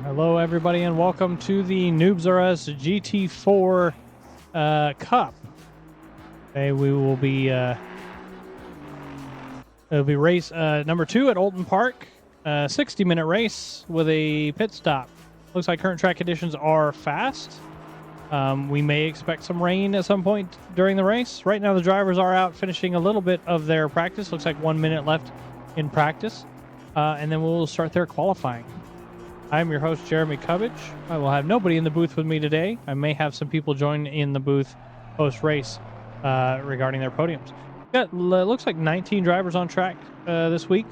Hello, everybody, and welcome to the Noobs R Us GT4 Cup. Today we will be it'll be race number 2 at Oulton Park. 60-minute race with a pit stop. Looks like current track conditions are fast. We may expect some rain at some point during the race. Right now, the drivers are out finishing a little bit of their practice. Looks like 1 minute left in practice, and then we'll start their qualifying. I'm your host, Jeremy Cubbage. I will have nobody in the booth with me today. I may have some people join in the booth post-race regarding their podiums. Got looks like 19 drivers on track this week,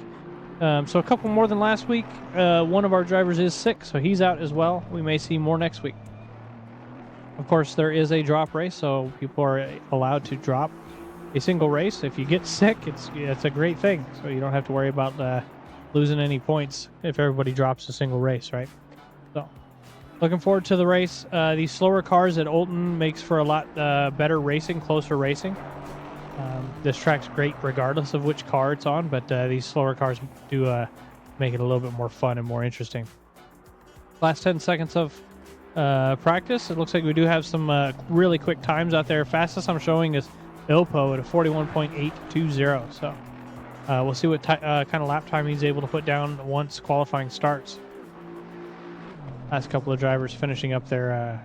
so a couple more than last week. One of our drivers is sick, so he's out as well. We may see more next week. Of course, there is a drop race, so people are allowed to drop a single race. If you get sick, it's a great thing, so you don't have to worry about losing any points if everybody drops a single race, right? So Looking forward to the race. These slower cars at Oulton makes for a lot better racing, closer racing. This track's great regardless of which car it's on, but these slower cars do make it a little bit more fun and more interesting. Last 10 seconds of practice. It looks like we do have some really quick times out there. Fastest I'm showing is Ilpo at a 41.820. So we'll see what kind of lap time he's able to put down once qualifying starts. Last couple of drivers finishing up their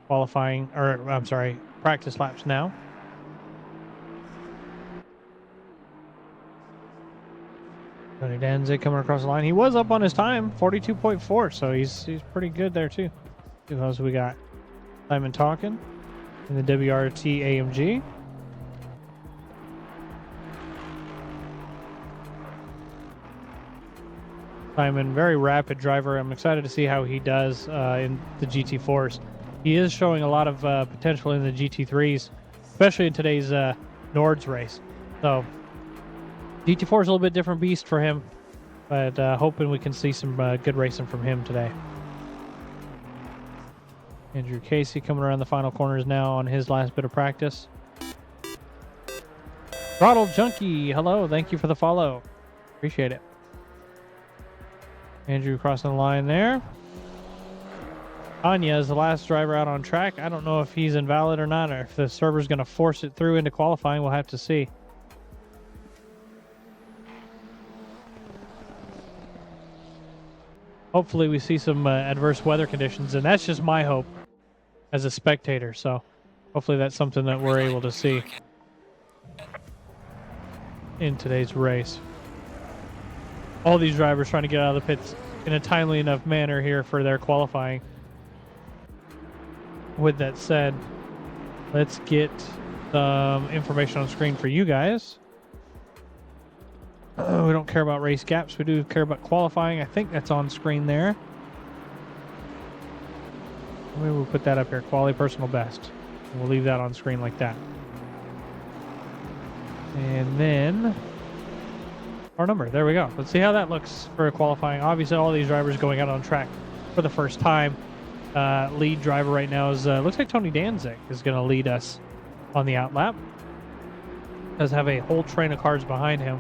qualifying, or I'm sorry, practice laps now. Tony Danzig coming across the line. He was up on his time, 42.4, so he's pretty good there too. Who else we got? Simon Talkin in the WRT AMG. Simon, very rapid driver. I'm excited to see how he does in the GT4s. He is showing a lot of potential in the GT3s, especially in today's Nords race. So GT4 is a little bit different beast for him, but hoping we can see some good racing from him today. Andrew Casey coming around the final corners now on his last bit of practice. Throttle Junkie, hello, thank you for the follow. Appreciate it. Andrew crossing the line there. Anya is the last driver out on track. I don't know if he's invalid or not, or if the server's going to force it through into qualifying. We'll have to see. Hopefully we see some adverse weather conditions, and that's just my hope as a spectator. So hopefully that's something that we're able to see in today's race. All these drivers trying to get out of the pits in a timely enough manner here for their qualifying. With that said, let's get some information on screen for you guys. We don't care about race gaps. We do care about qualifying. I think that's on screen there. Maybe we'll put that up here. Quality personal best. And we'll leave that on screen like that. And then our number. There we go. Let's see how that looks for qualifying. Obviously, all these drivers going out on track for the first time. Lead driver right now is looks like Tony Danzig is going to lead us on the outlap. Does have a whole train of cars behind him.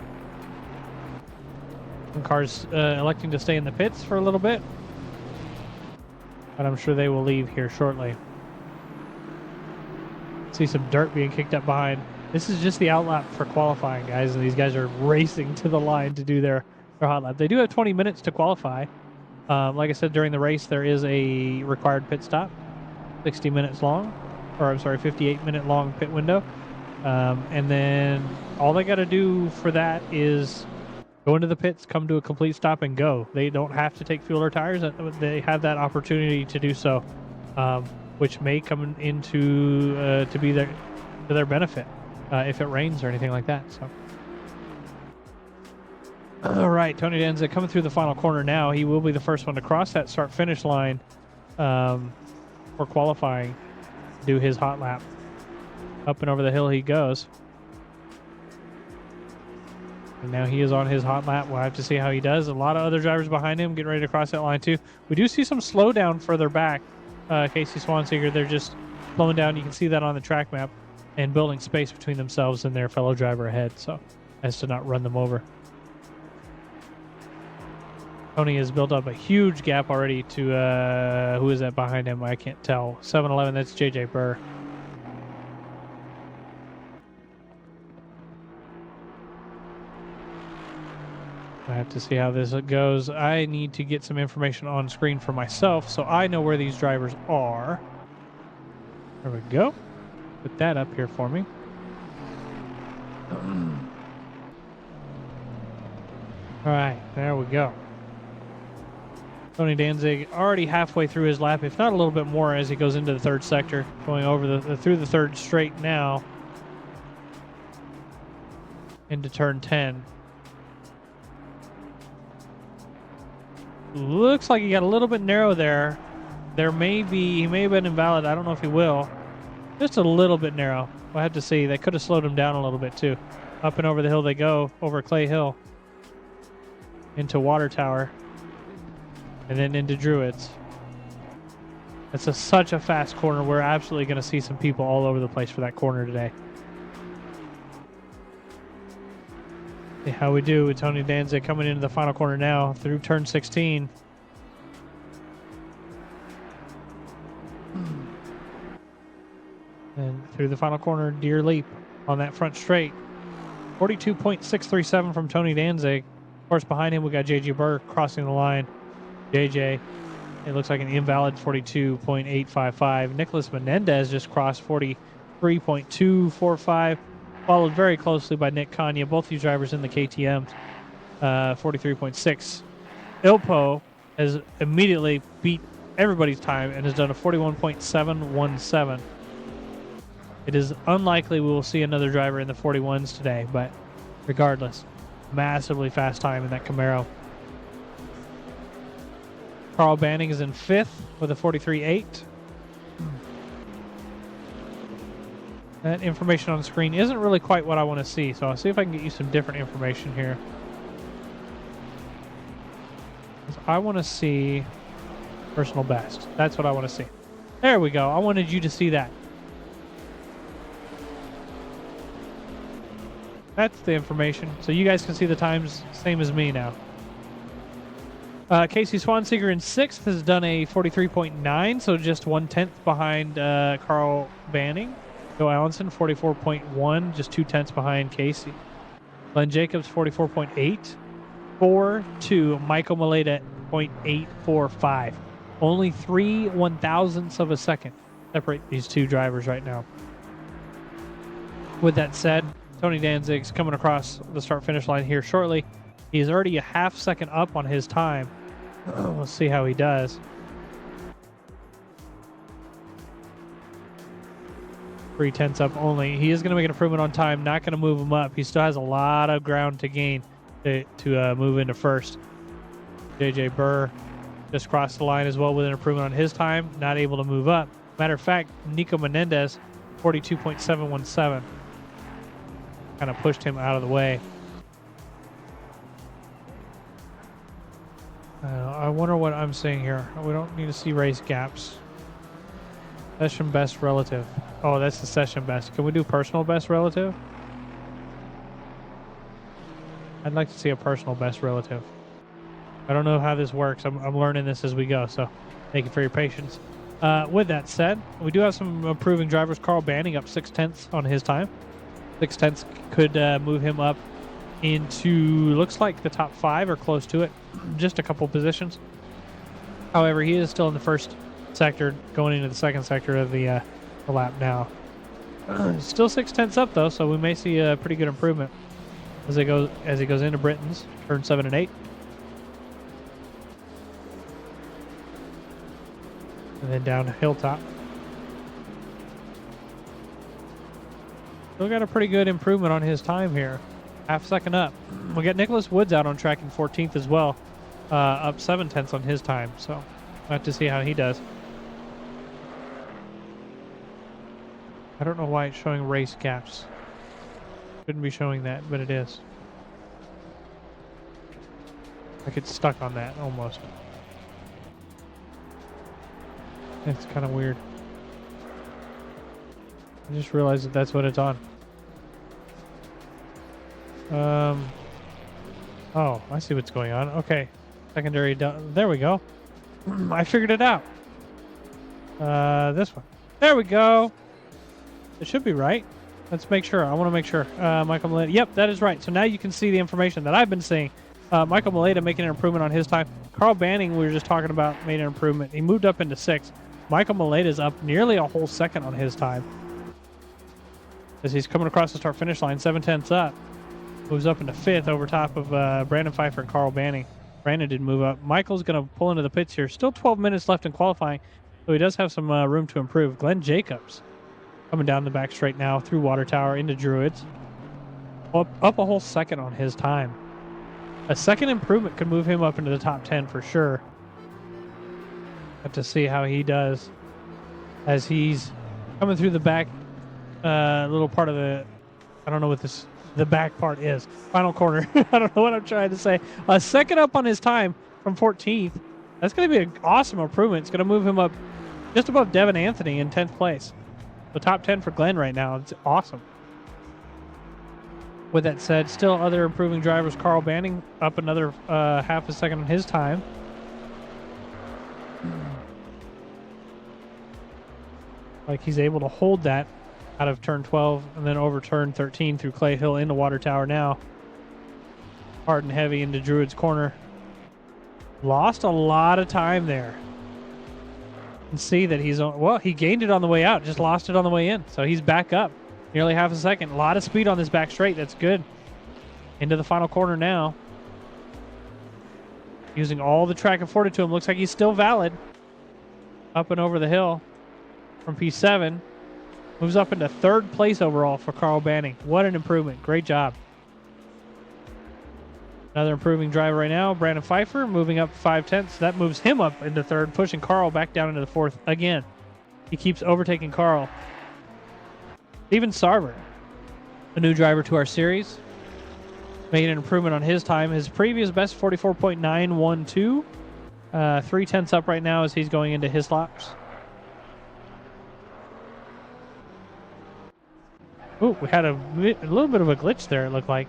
Some cars electing to stay in the pits for a little bit, but I'm sure they will leave here shortly. See some dirt being kicked up behind. This is just the outlap for qualifying, guys, and these guys are racing to the line to do their hot lap. They do have 20 minutes to qualify. Like I said, during the race, there is a required pit stop, 60 minutes long, or I'm sorry, 58-minute long pit window. And then all they got to do for that is go into the pits, come to a complete stop, and go. They don't have to take fuel or tires. They have that opportunity to do so, which may come into to be to their benefit if it rains or anything like that. So. All right, Tony Danza coming through the final corner now. He will be the first one to cross that start-finish line for qualifying, do his hot lap. Up and over the hill he goes. And now he is on his hot lap. We'll have to see how he does. A lot of other drivers behind him getting ready to cross that line too. We do see some slowdown further back. Casey Swanseeger, they're just slowing down. You can see that on the track map and building space between themselves and their fellow driver ahead, so as to not run them over. Tony has built up a huge gap already to, who is that behind him? I can't tell. 7-11, that's JJ Burr. I have to see how this goes. I need to get some information on screen for myself so I know where these drivers are. There we go. Put that up here for me. All right, there we go. Tony Danzig already halfway through his lap, if not a little bit more, as he goes into the third sector, going over through the third straight now into turn 10. Looks like he got a little bit narrow there. He may have been invalid. I don't know if he will. Just a little bit narrow. We'll have to see. They could have slowed him down a little bit too. Up and over the hill they go, over Clay Hill, into Water Tower, and then into Druids. It's such a fast corner. We're absolutely going to see some people all over the place for that corner today. See how we do with Tony Danzig coming into the final corner now through turn 16. And through the final corner, Deer Leap on that front straight. 42.637 from Tony Danzig. Of course, behind him, we got JJ Burr crossing the line. JJ, it looks like an invalid 42.855. Nicholas Menendez just crossed 43.245, followed very closely by Nick Kanya. Both these drivers in the KTMs, 43.6. Ilpo has immediately beat everybody's time and has done a 41.717. It is unlikely we will see another driver in the 41s today, but regardless, massively fast time in that Camaro. Carl Banning is in 5th with a 43.8. That information on the screen isn't really quite what I want to see, so I'll see if I can get you some different information here. I want to see personal best. That's what I want to see. There we go. I wanted you to see that. That's the information. So you guys can see the times same as me now. Casey Swanseeger in 6th has done a 43.9, so just 1/10 behind Carl Banning. Joe Allenson, 44.1, just 2/10 behind Casey. Glenn Jacobs, 44.8. 4-2, Michael Maleta, 0.845. Only 3 1,000ths of a second separate these two drivers right now. With that said, Tony Danzig's coming across the start-finish line here shortly. He's already a half second up on his time. We'll see how he does. 3/10 up only. He is going to make an improvement on time, not going to move him up. He still has a lot of ground to gain to move into first. JJ Burr just crossed the line as well with an improvement on his time, not able to move up. Matter of fact, Nico Menendez, 42.717. Kind of pushed him out of the way. I wonder what I'm seeing here. We don't need to see race gaps. Session best relative. Oh, that's the session best. Can we do personal best relative? I'd like to see a personal best relative. I don't know how this works. I'm learning this as we go, so thank you for your patience. With that said, we do have some improving drivers. Carl Banning up 6/10 on his time. 6/10 could move him up into, looks like the top 5 or close to it, just a couple positions. However, he is still in the first sector, going into the second sector of the lap now. Still 6/10 up though, so we may see a pretty good improvement as he goes into Britain's turn 7 and 8, and then down to Hilltop. Still got a pretty good improvement on his time here. Half second up. We got Nicholas Woods out on track in 14th as well. Up 7/10 on his time. So we'll have to see how he does. I don't know why it's showing race gaps. Shouldn't be showing that, but it is. I get stuck on that almost. It's kind of weird. I just realized that that's what it's on. Oh, I see what's going on. Okay. Secondary, there we go. I figured it out. This one. There we go. It should be right. Let's make sure. I want to make sure. Michael Maleta. Yep, that is right. So now you can see the information that I've been seeing. Michael Maleta making an improvement on his time. Carl Banning, we were just talking about, made an improvement. He moved up into 6th. Michael Maleta is up nearly a whole second on his time, as he's coming across the start-finish line, 7/10 up. Moves up into 5th over top of Brandon Pfeiffer and Carl Banning. Brandon didn't move up. Michael's going to pull into the pits here. Still 12 minutes left in qualifying, so he does have some room to improve. Glenn Jacobs coming down the back straight now through Water Tower into Druids. Up a whole second on his time. A second improvement could move him up into the top 10 for sure. Have to see how he does as he's coming through the back little part of the, I don't know what the back part is. Final corner. I don't know what I'm trying to say. A second up on his time from 14th. That's going to be an awesome improvement. It's going to move him up just above Devin Anthony in 10th place. The top 10 for Glenn right now. It's awesome. With that said, still other improving drivers. Carl Banning up another half a second on his time. Like he's able to hold that out of turn 12 and then over turn 13 through Clay Hill into Water Tower now. Hard and heavy into Druid's Corner. Lost a lot of time there. And see that he's on, well, he gained it on the way out, just lost it on the way in. So he's back up nearly half a second. A lot of speed on this back straight. That's good. Into the final corner now. Using all the track afforded to him. Looks like he's still valid. Up and over the hill from P7. Moves up into 3rd place overall for Carl Banning. What an improvement. Great job. Another improving driver right now, Brandon Pfeiffer, moving up 5/10. That moves him up into 3rd, pushing Carl back down into the 4th again. He keeps overtaking Carl. Even Sarver, a new driver to our series, made an improvement on his time. His previous best, 44.912. 3/10 up right now as he's going into his laps. Ooh, we had a little bit of a glitch there, it looked like.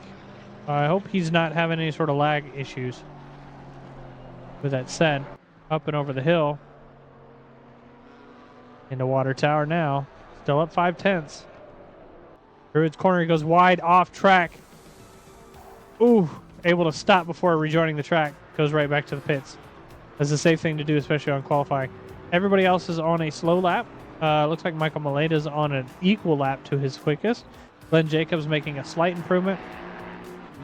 I hope he's not having any sort of lag issues. With that said, up and over the hill. Into Water Tower now. Still up 5/10. Druid's Corner, he goes wide off track. Ooh, able to stop before rejoining the track. Goes right back to the pits. That's a safe thing to do, especially on qualifying. Everybody else is on a slow lap. Looks like Michael Maleda's on an equal lap to his quickest. Glenn Jacobs making a slight improvement.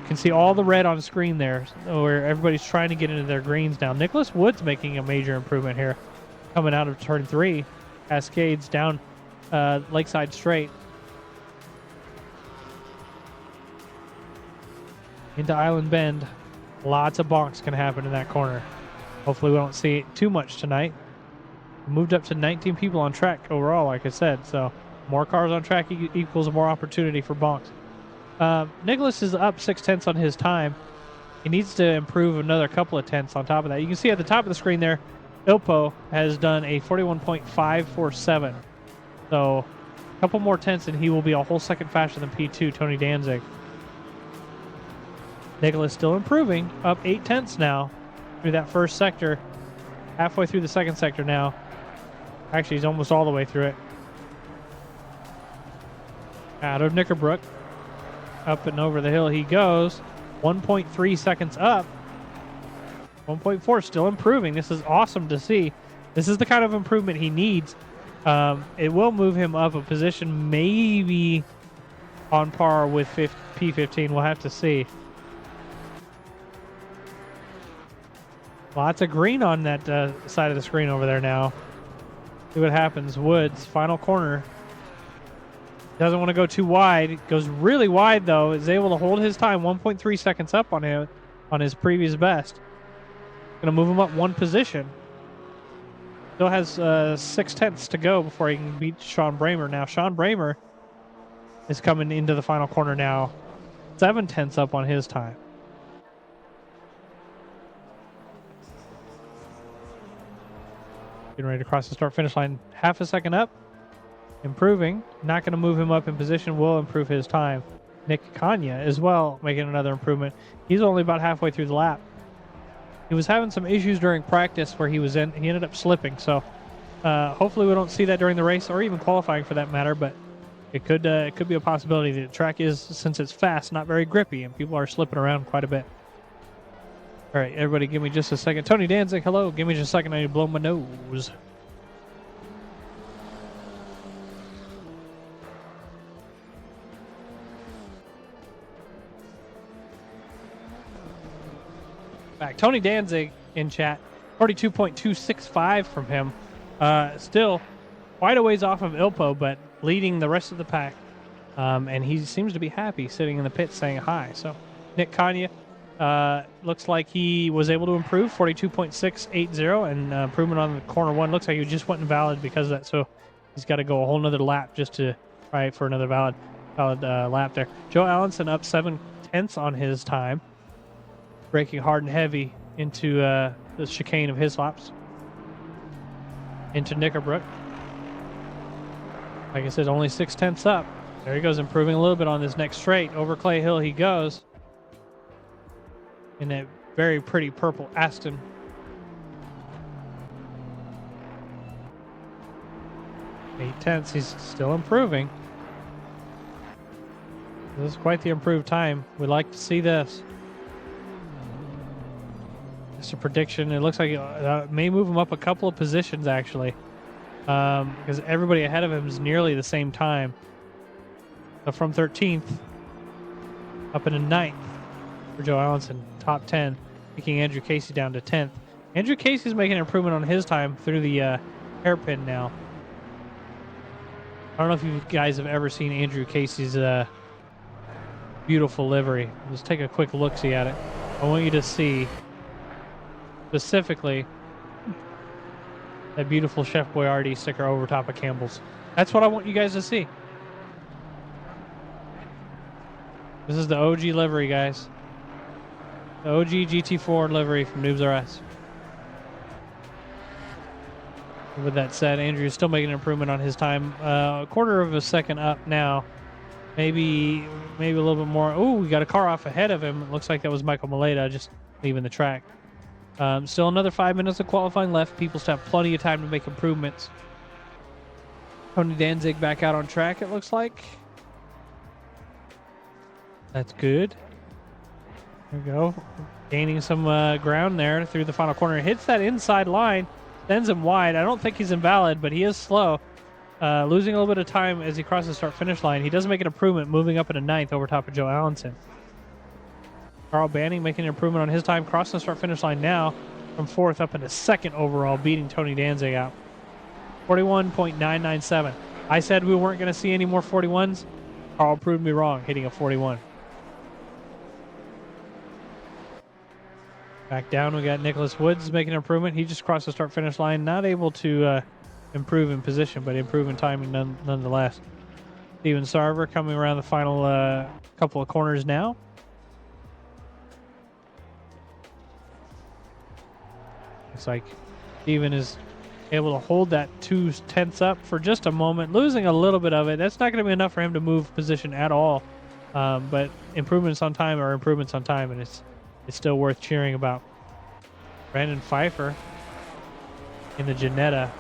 You can see all the red on screen there where everybody's trying to get into their greens now. Nicholas Wood's making a major improvement here. Coming out of turn 3. Cascades down Lakeside Straight. Into Island Bend. Lots of bonks can happen in that corner. Hopefully we don't see it too much tonight. Moved up to 19 people on track overall, like I said. So more cars on track equals more opportunity for bonks. Nicholas is up 6/10 on his time. He needs to improve another couple of tenths on top of that. You can see at the top of the screen there, Ilpo has done a 41.547. So a couple more tenths and he will be a whole second faster than P2, Tony Danzig. Nicholas still improving, up 8/10 now through that first sector. Halfway through the second sector now. Actually, he's almost all the way through it. Out of Knickerbrook. Up and over the hill he goes. 1.3 seconds up. 1.4 still improving. This is awesome to see. This is the kind of improvement he needs. It will move him up a position, maybe on par with P15. We'll have to see. Lots of green on that side of the screen over there now. See what happens. Woods, final corner. Doesn't want to go too wide. Goes really wide, though. Is able to hold his time. 1.3 seconds up on him on his previous best. Going to move him up one position. Still has 6/10 to go before he can beat Sean Bramer. Now, Sean Bramer is coming into the final corner now. 7/10 up on his time. Getting ready to cross the start-finish line. Half a second up. Improving. Not going to move him up in position. Will improve his time. Nick Kanya as well, making another improvement. He's only about halfway through the lap. He was having some issues during practice where he ended up slipping. So hopefully we don't see that during the race or even qualifying for that matter. But it could be a possibility. The track is, since it's fast, not very grippy, and people are slipping around quite a bit. All right, everybody, give me just a second. Tony Danzig, hello. Give me just a second. I need to blow my nose. Back. Tony Danzig in chat. 42.265 from him. Still quite a ways off of Ilpo, but leading the rest of the pack. And he seems to be happy sitting in the pit saying hi. So Nick Kanya. Looks like he was able to improve 42.680 and improvement on the corner one. Looks like he just went invalid because of that. So he's got to go a whole nother lap just to try for another valid lap there. Joe Allenson up 7/10 on his time. Braking hard and heavy into the chicane of his laps. into Knickerbrook. Like I said, only 6/10 up. There he goes, improving a little bit on this next straight. Over Clay Hill he goes. In that very pretty purple Aston. 8/10. He's still improving. This is quite the improved time. We'd like to see this. Just a prediction. It looks like it may move him up a couple of positions, actually. Because everybody ahead of him is nearly the same time. So from 13th up into 9th for Joe Allenson, top 10, taking Andrew Casey down to 10th. Andrew Casey's making an improvement on his time through the hairpin now. I don't know if you guys have ever seen Andrew Casey's beautiful livery. Let's take a quick look-see at it. I want you to see specifically that beautiful Chef Boyardee sticker over top of Campbell's. That's what I want you guys to see. This is the OG livery, guys. The OG GT4 livery from Noobs R Us. With that said, Andrew is still making an improvement on his time. A quarter of a second up now. Maybe a little bit more. Oh, we got a car off ahead of him. It looks like that was Michael Maleta just leaving the track. Still another 5 minutes of qualifying left. People still have plenty of time to make improvements. Tony Danzig back out on track, it looks like. That's good. There we go. Gaining some ground there through the final corner. Hits that inside line. Sends him wide. I don't think he's invalid, but he is slow. Losing a little bit of time as he crosses the start-finish line. He does make an improvement, moving up into 9th over top of Joe Allenson. Carl Banning making an improvement on his time, crossing the start-finish line now from 4th up into 2nd overall, beating Tony Danzig out. 41.997. I said we weren't going to see any more 41s. Carl proved me wrong, hitting a 41. Back down, we got Nicholas Woods making an improvement. He just crossed the start-finish line, not able to improve in position, but improve in timing nonetheless. Steven Sarver coming around the final couple of corners now. Looks like Steven is able to hold that 2/10 up for just a moment, losing a little bit of it. That's not going to be enough for him to move position at all. But improvements on time are improvements on time, and it's still worth cheering about. Brandon Pfeiffer in the Janetta.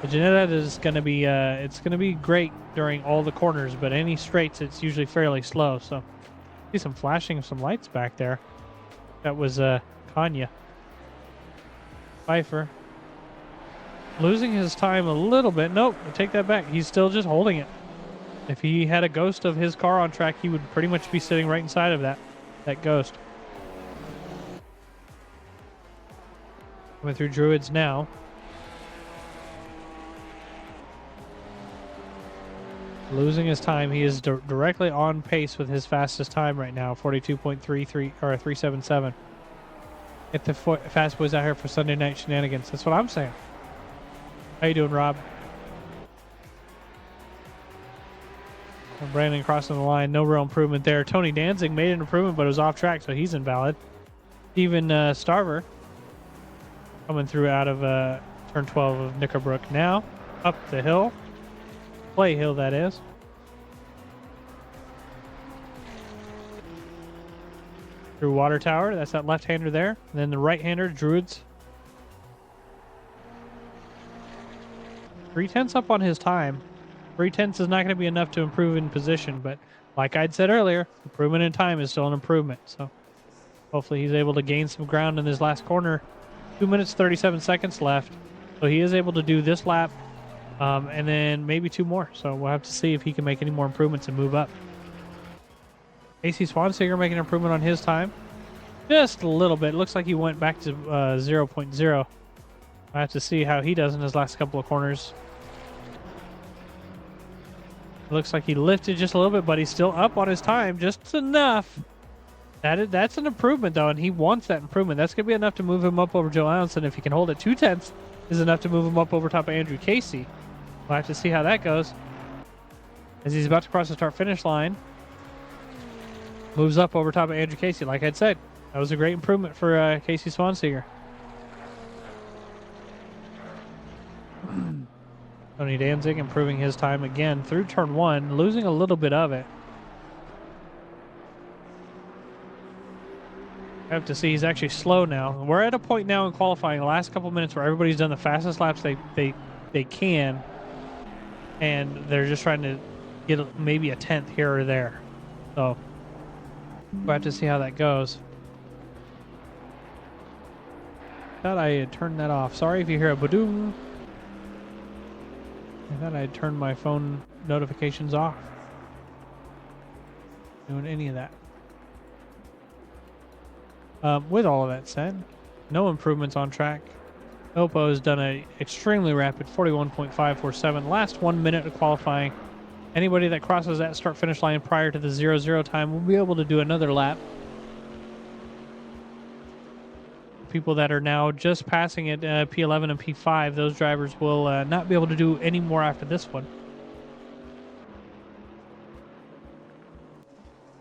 The Janetta is going to be it's going to be great during all the corners, but any straights it's usually fairly slow. So see some flashing of some lights back there. That was Kanya. Pfeiffer losing his time a little bit. Nope, I take that back. He's still just holding it. If he had a ghost of his car on track, he would pretty much be sitting right inside of that ghost. Coming through Druids now. Losing his time. He is directly on pace with his fastest time right now, 42.33 or 377. Get the fast boys out here for Sunday night shenanigans. That's what I'm saying. How you doing, Rob? And Brandon crossing the line. No real improvement there. Tony Danzig made an improvement, but it was off track, so he's invalid. Steven Starver coming through out of turn 12 of Knickerbrook now. Up the hill. Play hill, that is. Through Water Tower. That's that left-hander there. And then the right-hander, Druids. 3/10 up on his time. 3/10 is not going to be enough to improve in position, but like I'd said earlier, improvement in time is still an improvement. So hopefully he's able to gain some ground in this last corner. 2 minutes, 37 seconds left. So he is able to do this lap and then maybe 2 more. So we'll have to see if he can make any more improvements and move up. AC Swanseger making an improvement on his time. Just a little bit. Looks like he went back to 0.0. I have to see how he does in his last couple of corners. It looks like he lifted just a little bit, but he's still up on his time, just enough. That's an improvement, though, and he wants that improvement. That's going to be enough to move him up over Joe Allenson. If he can hold it 2/10 is enough to move him up over top of Andrew Casey. We'll have to see how that goes. As he's about to cross the start-finish line, moves up over top of Andrew Casey. Like I said, that was a great improvement for Casey Swanseger. Tony Danzig improving his time again through turn 1, losing a little bit of it. I have to see he's actually slow now. We're at a point now in qualifying, the last couple minutes, where everybody's done the fastest laps they can, and they're just trying to get maybe a 10th here or there. So we'll have to see how that goes. Thought I had turned that off. Sorry if you hear a badoom. I thought I had turned my phone notifications off. Doing any of that. With all of that said, no improvements on track. Oppo has done an extremely rapid 41.547. Last 1 minute of qualifying. Anybody that crosses that start-finish line prior to the 0-0 time will be able to do another lap. People that are now just passing it, P11 and P5, those drivers will not be able to do any more after this one.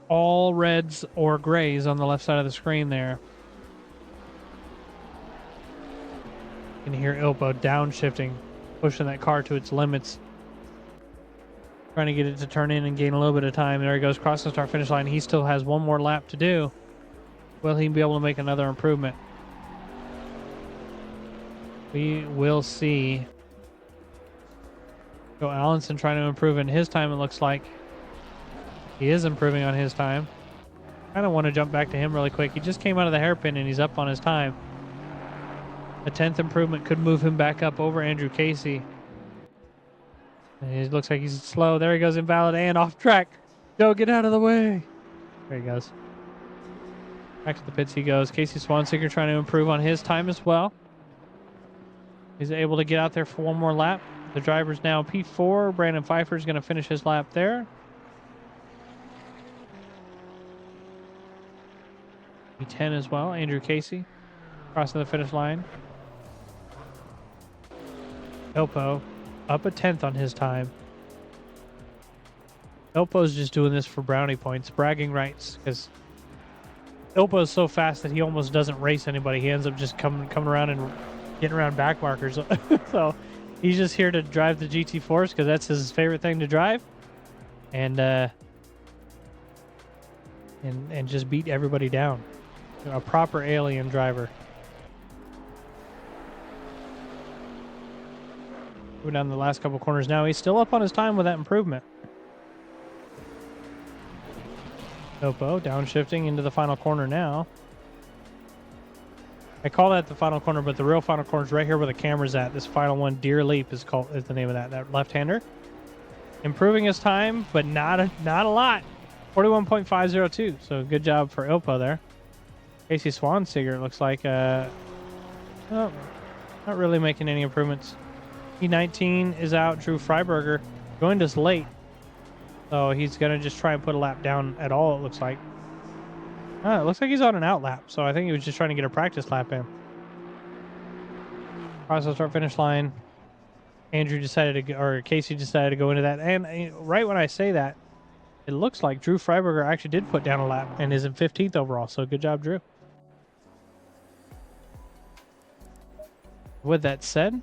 All reds or grays on the left side of the screen there. You can hear Ilpo downshifting, pushing that car to its limits. Trying to get it to turn in and gain a little bit of time. There he goes, crossing the start finish line. He still has one more lap to do. Will he be able to make another improvement? We will see. Joe Allenson trying to improve in his time, it looks like. He is improving on his time. Kind of want to jump back to him really quick. He just came out of the hairpin and he's up on his time. A 10th improvement could move him back up over Andrew Casey. And it looks like he's slow. There he goes, invalid and off track. Joe, get out of the way. There he goes. Back to the pits he goes. Casey Swanseeker trying to improve on his time as well. He's able to get out there for one more lap. The driver's now P4. Brandon Pfeiffer is going to finish his lap there. P10 as well. Andrew Casey crossing the finish line. Ilpo up a 10th on his time. Ilpo's just doing this for brownie points, bragging rights, because Ilpo's so fast that he almost doesn't race anybody. He ends up just coming around and getting around back markers. So he's just here to drive the GT4s because that's his favorite thing to drive, and just beat everybody down. A proper alien driver. Moving down the last couple corners now. He's still up on his time with that improvement. Ilpo downshifting into the final corner now. I call that the final corner, but the real final corner is right here where the camera's at. This final one, Deer Leap, is the name of that left-hander. Improving his time, but not a lot. 41.502. So good job for Ilpo there. Casey Swanseeger looks like not really making any improvements. P19 is out. Drew Freiberger joined us late, so he's going to just try and put a lap down at all, it looks like. It looks like he's on an out lap, so I think he was just trying to get a practice lap in. Cross the start finish line. Casey decided to go into that, and right when I say that, it looks like Drew Freiberger actually did put down a lap and is in 15th overall, so good job, Drew. With that said,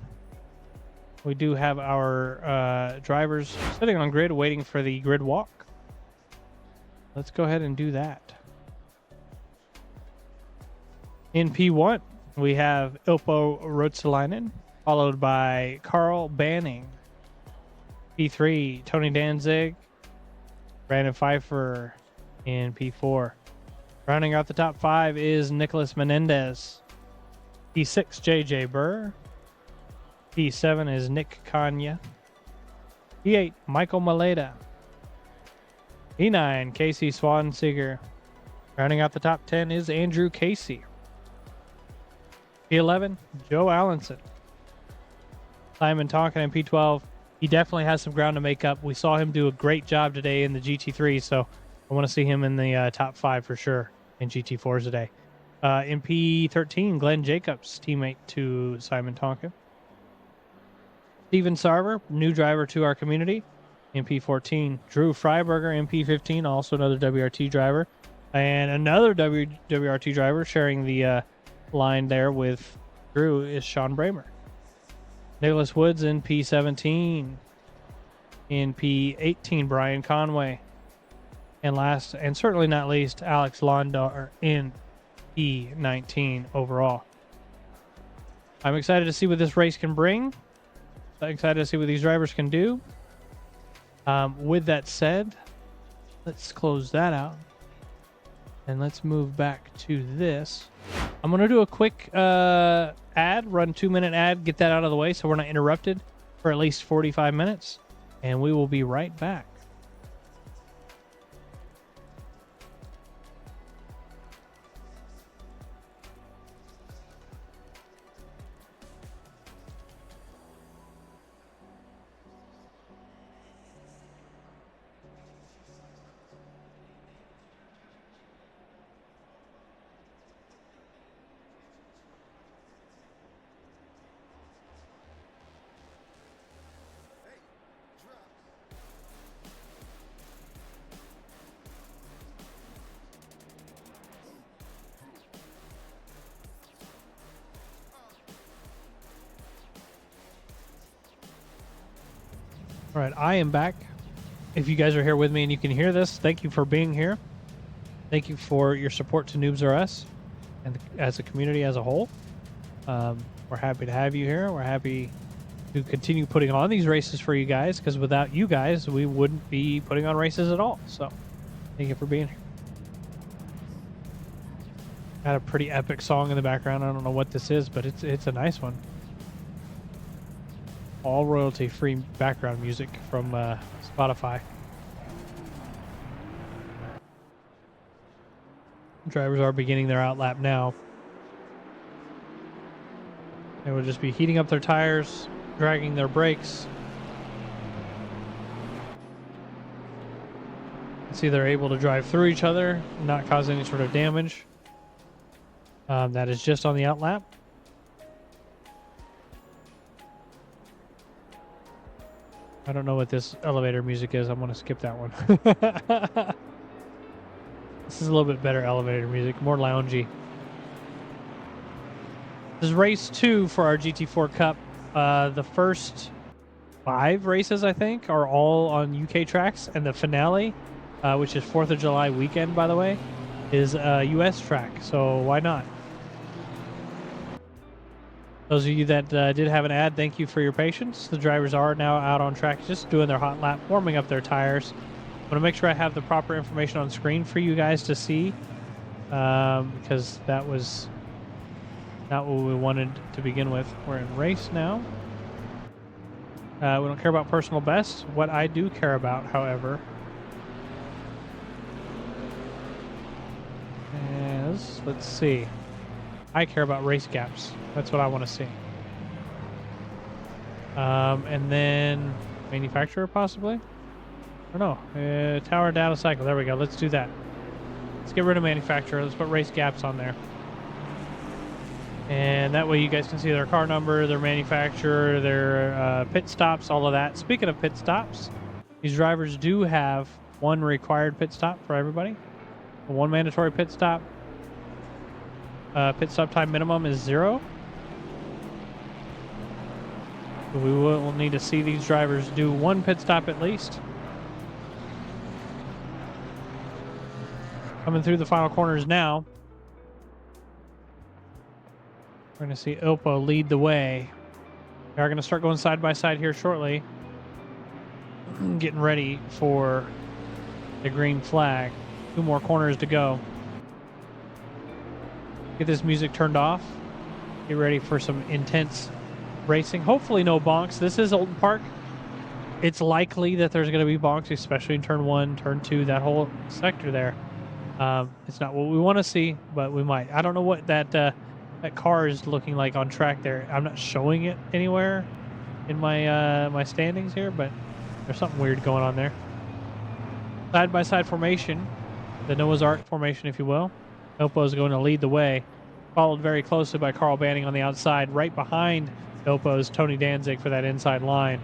we do have our drivers sitting on grid waiting for the grid walk. Let's go ahead and do that. In P1, we have Ilpo Ruotsalainen, followed by Carl Banning. P3, Tony Danzig, Brandon Pfeiffer in P4. Rounding out the top 5 is Nicholas Menendez. P6, JJ Burr. P7 is Nick Kanya. P8, Michael Maleda. P9, Casey Swanseeger. Rounding out the top 10 is Andrew Casey. P11, Joe Allenson. Simon Tonkin in P12. He definitely has some ground to make up. We saw him do a great job today in the GT3, so I want to see him in the top 5 for sure in GT4s today. In P13, Glenn Jacobs, teammate to Simon Tonkin. Steven Sarver, new driver to our community in P14. Drew Freiberger in P15, also another WRT driver. And another WRT driver sharing the line there with Drew is Sean Bramer. Nicholas Woods in P17. In P18, Brian Conway. And last, and certainly not least, Alex Londar in P19 overall. I'm excited to see what this race can bring. I'm excited to see what these drivers can do. With that said, let's close that out. And let's move back to this. I'm going to do a quick ad, run 2-minute ad, get that out of the way so we're not interrupted for at least 45 minutes. And we will be right back. All right, I am back. If you guys are here with me and you can hear this, thank you for being here. Thank you for your support to Noobs R Us and as a community as a whole. We're happy to have you here. We're happy to continue putting on these races for you guys, because without you guys, we wouldn't be putting on races at all. So thank you for being here. Got a pretty epic song in the background. I don't know what this is, but it's a nice one. All royalty-free background music from Spotify. Drivers are beginning their outlap now. They will just be heating up their tires, dragging their brakes. See, they're able to drive through each other, not cause any sort of damage. That is just on the outlap. I don't know what this elevator music is. I'm going to skip that one. This is a little bit better elevator music, more loungy. This is race 2 for our GT4 Cup. The first 5 races, I think, are all on UK tracks, and the finale, which is 4th of July weekend, by the way, is a US track, so why not? Those of you that did have an ad, thank you for your patience. The drivers are now out on track, just doing their hot lap, warming up their tires. I'm going to make sure I have the proper information on screen for you guys to see, because that was not what we wanted to begin with. We're in race now. We don't care about personal best. What I do care about, however, is, let's see, I care about race gaps. That's what I want to see. And then manufacturer, possibly? Or no, tower data cycle. There we go. Let's do that. Let's get rid of manufacturer. Let's put race gaps on there. And that way you guys can see their car number, their manufacturer, their pit stops, all of that. Speaking of pit stops, these drivers do have one required pit stop for everybody. One mandatory pit stop. Pit stop time minimum is 0. So we will need to see these drivers do one pit stop at least. Coming through the final corners now. We're going to see Ilpo lead the way. We are going to start going side by side here shortly. Getting ready for the green flag. 2 more corners to go. Get this music turned off. Get ready for some intense racing. Hopefully no bonks. This is Oulton Park. It's likely that there's going to be bonks, especially in turn 1, turn 2, that whole sector there. It's not what we want to see, but we might. I don't know what that car is looking like on track there. I'm not showing it anywhere in my my standings here, but there's something weird going on there. Side by side formation, the Noah's Ark formation, if you will. Ilpo is going to lead the way, followed very closely by Carl Banning on the outside. Right behind Ilpo is Tony Danzig for that inside line.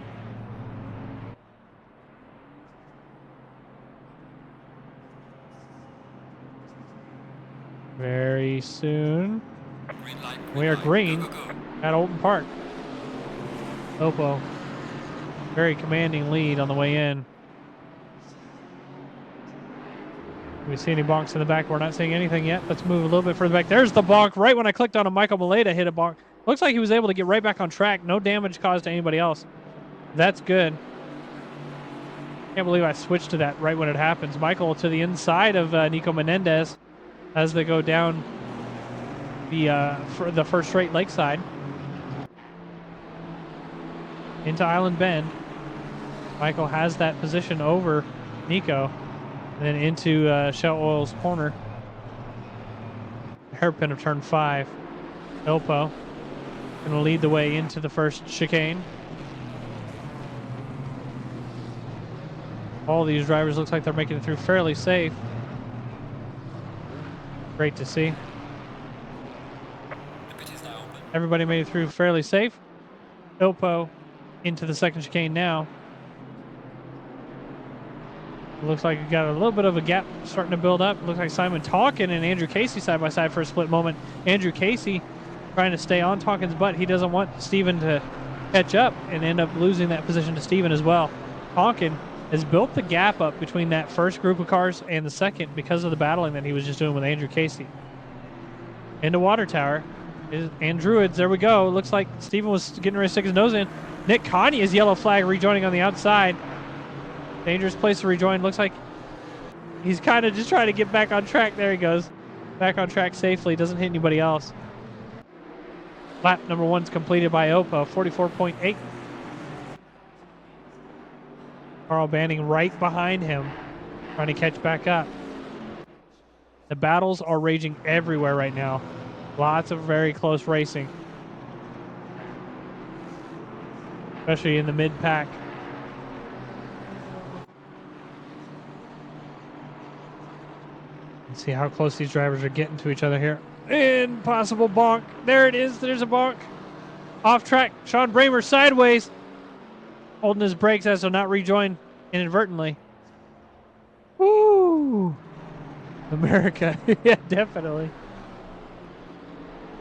Very soon, we are green at Oulton Park. Oppo, very commanding lead on the way in. Do we see any bonks in the back? We're not seeing anything yet. Let's move a little bit further back. There's the bonk. Right when I clicked on him, Michael Maleta hit a bonk. Looks like he was able to get right back on track. No damage caused to anybody else. That's good. Can't believe I switched to that right when it happens. Michael to the inside of Nico Menendez as they go down the first straight lakeside into Island Bend. Michael has that position over Nico, and then into Shell Oil's corner. Hairpin of turn 5. Ilpo going to lead the way into the first chicane. All these drivers looks like they're making it through fairly safe. Great to see. Everybody made it through fairly safe. Ilpo into the second chicane now. Looks like we got a little bit of a gap starting to build up. Looks like Simon Talkin and Andrew Casey side by side for a split moment. Andrew Casey trying to stay on Talkin's butt. He doesn't want Steven to catch up and end up losing that position to Steven as well. Talkin has built the gap up between that first group of cars and the second because of the battling that he was just doing with Andrew Casey. Into Water Tower. And Druids, there we go. Looks like Steven was getting ready to stick his nose in. Nick Kanye's yellow flag rejoining on the outside. Dangerous place to rejoin. Looks like he's kind of just trying to get back on track. There he goes. Back on track safely. Doesn't hit anybody else. Lap number 1's completed by Oppo. 44.8. Carl Banning right behind him, trying to catch back up. The battles are raging everywhere right now. Lots of very close racing, especially in the mid-pack. Let's see how close these drivers are getting to each other here. Impossible bonk. There it is. There's a bonk. Off track. Sean Bramer sideways. Holding his brakes as to not rejoin inadvertently. Woo! America. Yeah, definitely.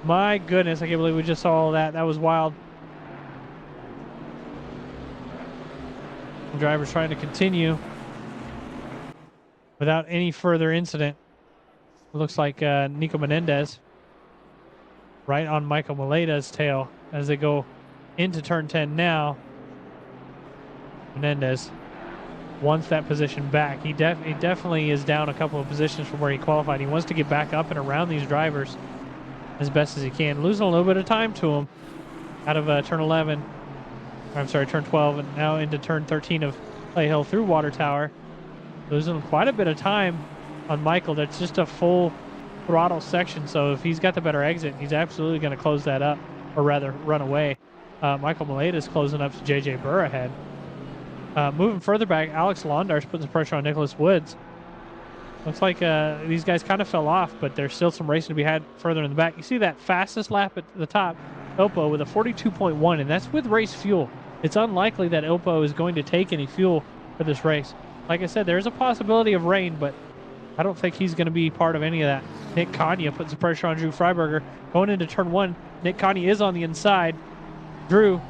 My goodness, I can't believe we just saw all that. That was wild. The driver's trying to continue without any further incident. It looks like Nico Menendez right on Michael Maleta's tail as they go into turn 10 now. Menendez wants that position back. He definitely is down a couple of positions from where he qualified. He wants to get back up and around these drivers as best as he can. Losing a little bit of time to him out of turn 11. I'm sorry, turn 12, and now into turn 13 of Clay Hill through Water Tower. Losing quite a bit of time on Michael. That's just a full throttle section, so if he's got the better exit, he's absolutely going to close that up, or rather run away. Michael Maleta is closing up to JJ Burr ahead. Moving further back, Alex Londar's putting some pressure on Nicholas Woods. Looks like these guys kind of fell off, but there's still some racing to be had further in the back. You see that fastest lap at the top, Ilpo with a 42.1, and that's with race fuel. It's unlikely that Ilpo is going to take any fuel for this race. Like I said, there's a possibility of rain, but I don't think he's going to be part of any of that. Nick Kanye putting some pressure on Drew Freiberger. Going into turn 1, Nick Kanye is on the inside. Drew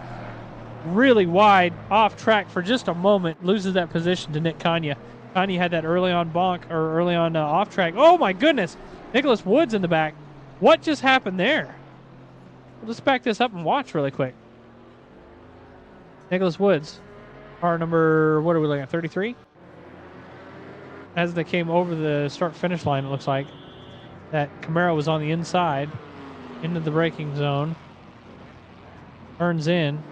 really wide, off track for just a moment, loses that position to Nick Kanye. Kanye had that early on bonk, or early on off track. Oh my goodness! Nicholas Woods in the back. What just happened there? Let's back this up and watch really quick. Nicholas Woods, car number, what are we looking at, 33? As they came over the start-finish line, it looks like that Camaro was on the inside, into the braking zone, turns in,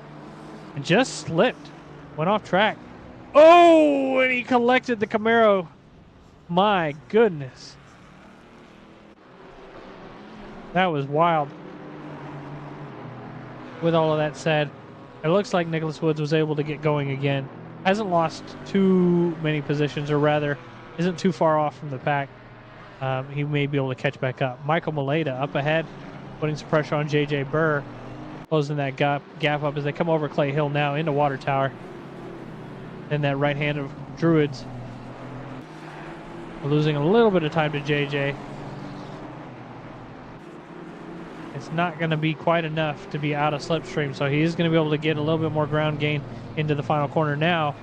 and just slipped, went off track. Oh, and he collected the Camaro. My goodness. That was wild. With all of that said, it looks like Nicholas Woods was able to get going again. Hasn't lost too many positions, or rather, isn't too far off from the pack. He may be able to catch back up. Michael Maleta up ahead, putting some pressure on JJ Burr, closing that gap up as they come over Clay Hill now into Water Tower. And that right hand of Druids. Losing a little bit of time to JJ. it's not going to be quite enough to be out of slipstream, so he is going to be able to get a little bit more ground gain into the final corner now.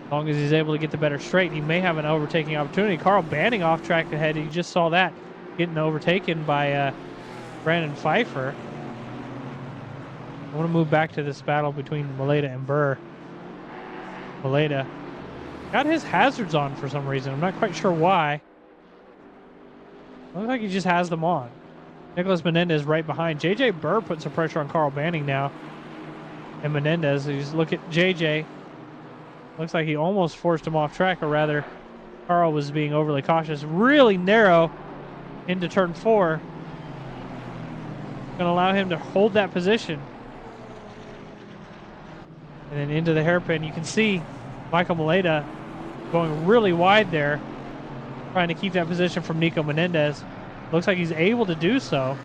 As long as he's able to get the better straight, he may have an overtaking opportunity. Carl Banning off track ahead. You just saw that, getting overtaken by Brandon Pfeiffer. I want to move back to this battle between Maleta and Burr. Maleta got his hazards on for some reason. I'm not quite sure why. Looks like he just has them on. Nicholas Menendez right behind. JJ Burr putting some pressure on Carl Banning now. And Menendez, you just look at JJ. Looks like he almost forced him off track, or rather, Carl was being overly cautious. Really narrow into turn 4. Going to allow him to hold that position. And then into the hairpin. You can see Michael Maleta going really wide there, trying to keep that position from Nico Menendez. Looks like he's able to do so.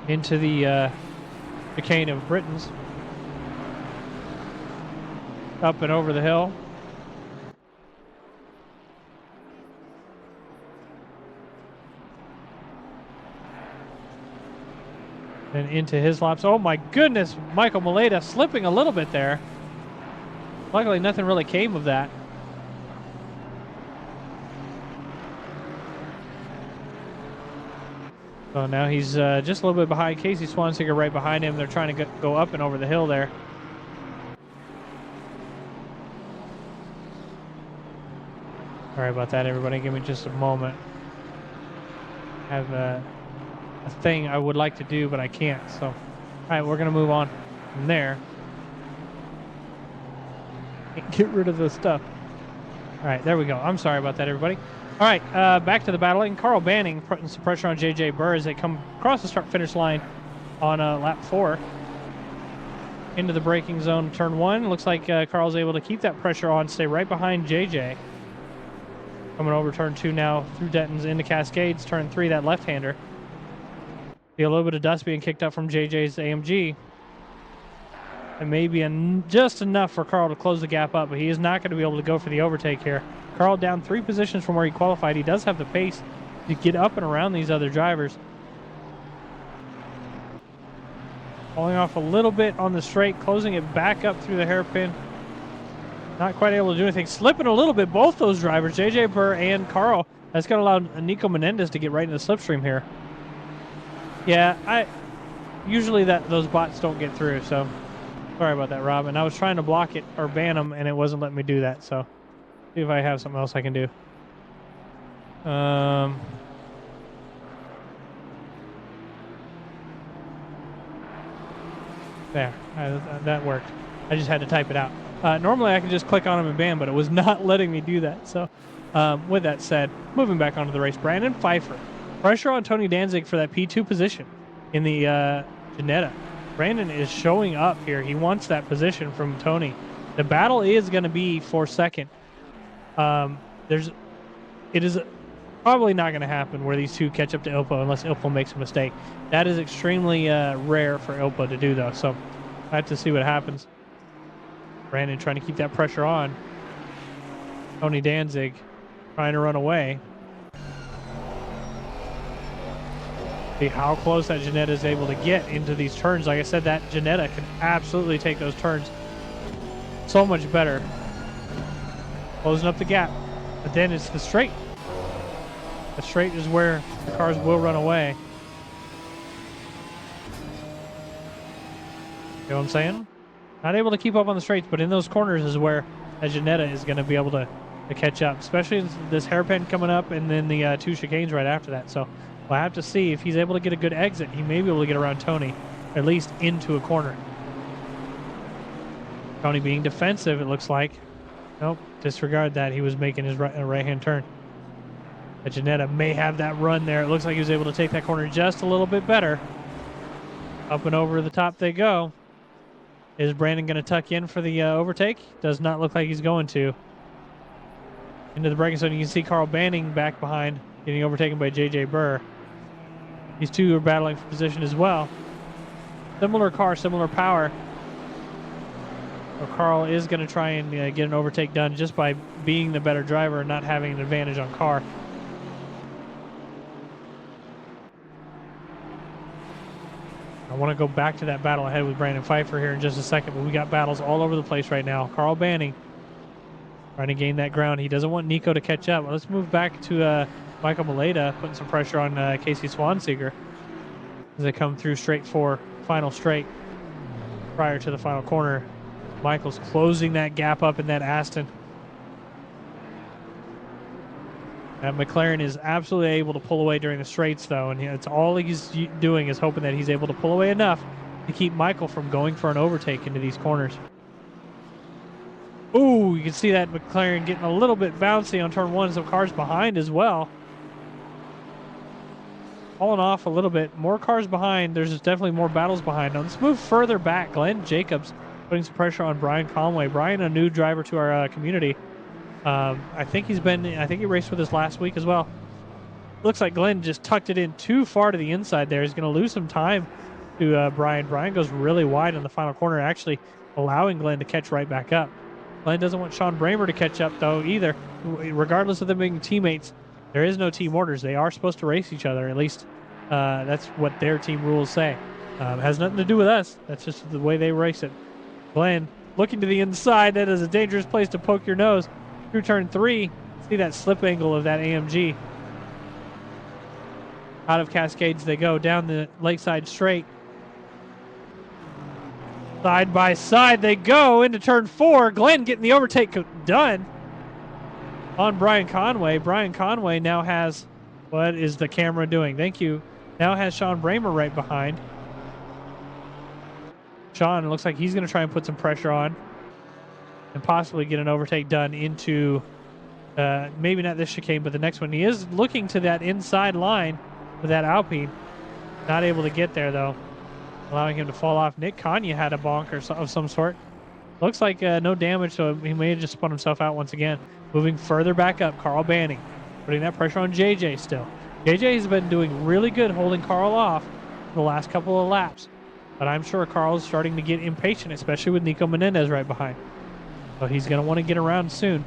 Into the chicane of Britons. Up and over the hill. And into his laps. Oh my goodness, Michael Maleta slipping a little bit there. Luckily, nothing really came of that. So now he's just a little bit behind. Casey Swansiger right behind him. They're trying to go up and over the hill there. Sorry about that, everybody. Give me just a moment. I have a thing I would like to do, but I can't. So, all right, we're going to move on from there. Get rid of this stuff. All right, there we go. I'm sorry about that, everybody. All right, back to the battling. Carl Banning putting some pressure on JJ Burr as they come across the start-finish line on lap 4. Into the braking zone, turn 1. Looks like Carl's able to keep that pressure on, stay right behind JJ. Coming over turn 2 now through Denton's into Cascades. Turn 3, that left-hander. See a little bit of dust being kicked up from JJ's AMG. And maybe just enough for Carl to close the gap up, but he is not going to be able to go for the overtake here. Carl down 3 positions from where he qualified. He does have the pace to get up and around these other drivers. Falling off a little bit on the straight, closing it back up through the hairpin. Not quite able to do anything. Slipping a little bit, both those drivers, JJ Burr and Carl. That's going to allow Nico Menendez to get right into the slipstream here. Yeah, usually those bots don't get through, so sorry about that, Rob. And I was trying to block it or ban them, and it wasn't letting me do that. So see if I have something else I can do. There, that worked. I just had to type it out. Normally I can just click on them and ban, but it was not letting me do that. So with that said, moving back onto the race, Brandon Pfeiffer. Pressure on Tony Danzig for that P2 position in the Ginetta. Brandon is showing up here. He wants that position from Tony. The battle is going to be for second. It is probably not going to happen where these two catch up to Ilpo unless Ilpo makes a mistake. That is extremely rare for Ilpo to do, though. So I have to see what happens. Brandon trying to keep that pressure on. Tony Danzig trying to run away. See how close that Ginetta is able to get into these turns. Like I said, that Ginetta can absolutely take those turns so much better. Closing up the gap. But then it's the straight. The straight is where the cars will run away. You know what I'm saying? Not able to keep up on the straights, but in those corners is where that Ginetta is going to be able to catch up, especially this hairpin coming up and then the 2 chicanes right after that. So we'll have to see if he's able to get a good exit. He may be able to get around Tony, at least into a corner. Tony being defensive, it looks like. Nope, disregard that. He was making his right-hand turn. But Ginetta may have that run there. It looks like he was able to take that corner just a little bit better. Up and over the top they go. Is Brandon going to tuck in for the overtake? Does not look like he's going to. Into the braking zone, you can see Carl Banning back behind, getting overtaken by JJ Burr. These two are battling for position as well. Similar car, similar power. So Carl is going to try and get an overtake done just by being the better driver and not having an advantage on car. I want to go back to that battle ahead with Brandon Pfeiffer here in just a second, but we got battles all over the place right now. Carl Banning trying to gain that ground. He doesn't want Nico to catch up. Let's move back to Michael Maleta, putting some pressure on Casey Swanseeger as they come through straight for final straight prior to the final corner. Michael's closing that gap up in that Aston. McLaren is absolutely able to pull away during the straights, though, and it's all he's doing is hoping that he's able to pull away enough to keep Michael from going for an overtake into these corners. Ooh, you can see that McLaren getting a little bit bouncy on turn one. Some cars behind as well. Falling off a little bit. More cars behind. There's definitely more battles behind. Now let's move further back. Glenn Jacobs putting some pressure on Brian Conway. Brian, a new driver to our community. I think he raced with us last week as well. Looks like Glenn just tucked it in too far to the inside there. He's going to lose some time to Brian. Brian goes really wide in the final corner, actually allowing Glenn to catch right back up. Glenn doesn't want Sean Bramer to catch up, though, either. Regardless of them being teammates, there is no team orders. They are supposed to race each other. At least that's what their team rules say. It has nothing to do with us. That's just the way they race it. Glenn looking to the inside. That is a dangerous place to poke your nose. Through turn 3, see that slip angle of that AMG. Out of Cascades they go, down the Lakeside straight. Side by side they go into turn 4. Glenn getting the overtake done on Brian Conway. Brian Conway now has, what is the camera doing? Thank you. Now has Sean Bramer right behind. Sean, it looks like he's going to try and put some pressure on and possibly get an overtake done into maybe not this chicane, but the next one. He is looking to that inside line with that Alpine. Not able to get there, though, allowing him to fall off. Nick Kanye had a bonk of some sort. Looks like no damage, so he may have just spun himself out once again. Moving further back up, Carl Banning, putting that pressure on JJ still. JJ has been doing really good holding Carl off the last couple of laps, but I'm sure Carl's starting to get impatient, especially with Nico Menendez right behind. So he's going to want to get around soon.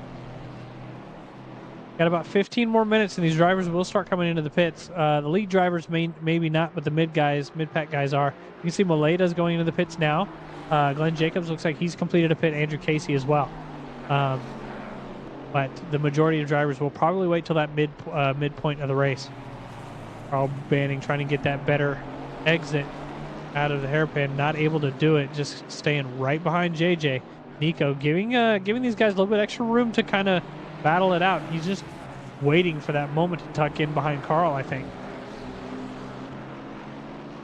Got about 15 more minutes, and these drivers will start coming into the pits. The lead drivers maybe not, but the mid-pack guys are. You can see Maleta's going into the pits now. Glenn Jacobs looks like he's completed a pit. Andrew Casey as well. But the majority of drivers will probably wait till that midpoint of the race. Carl Banning trying to get that better exit out of the hairpin. Not able to do it, just staying right behind JJ. Nico giving these guys a little bit extra room to kind of battle it out. He's just waiting for that moment to tuck in behind Carl, I think.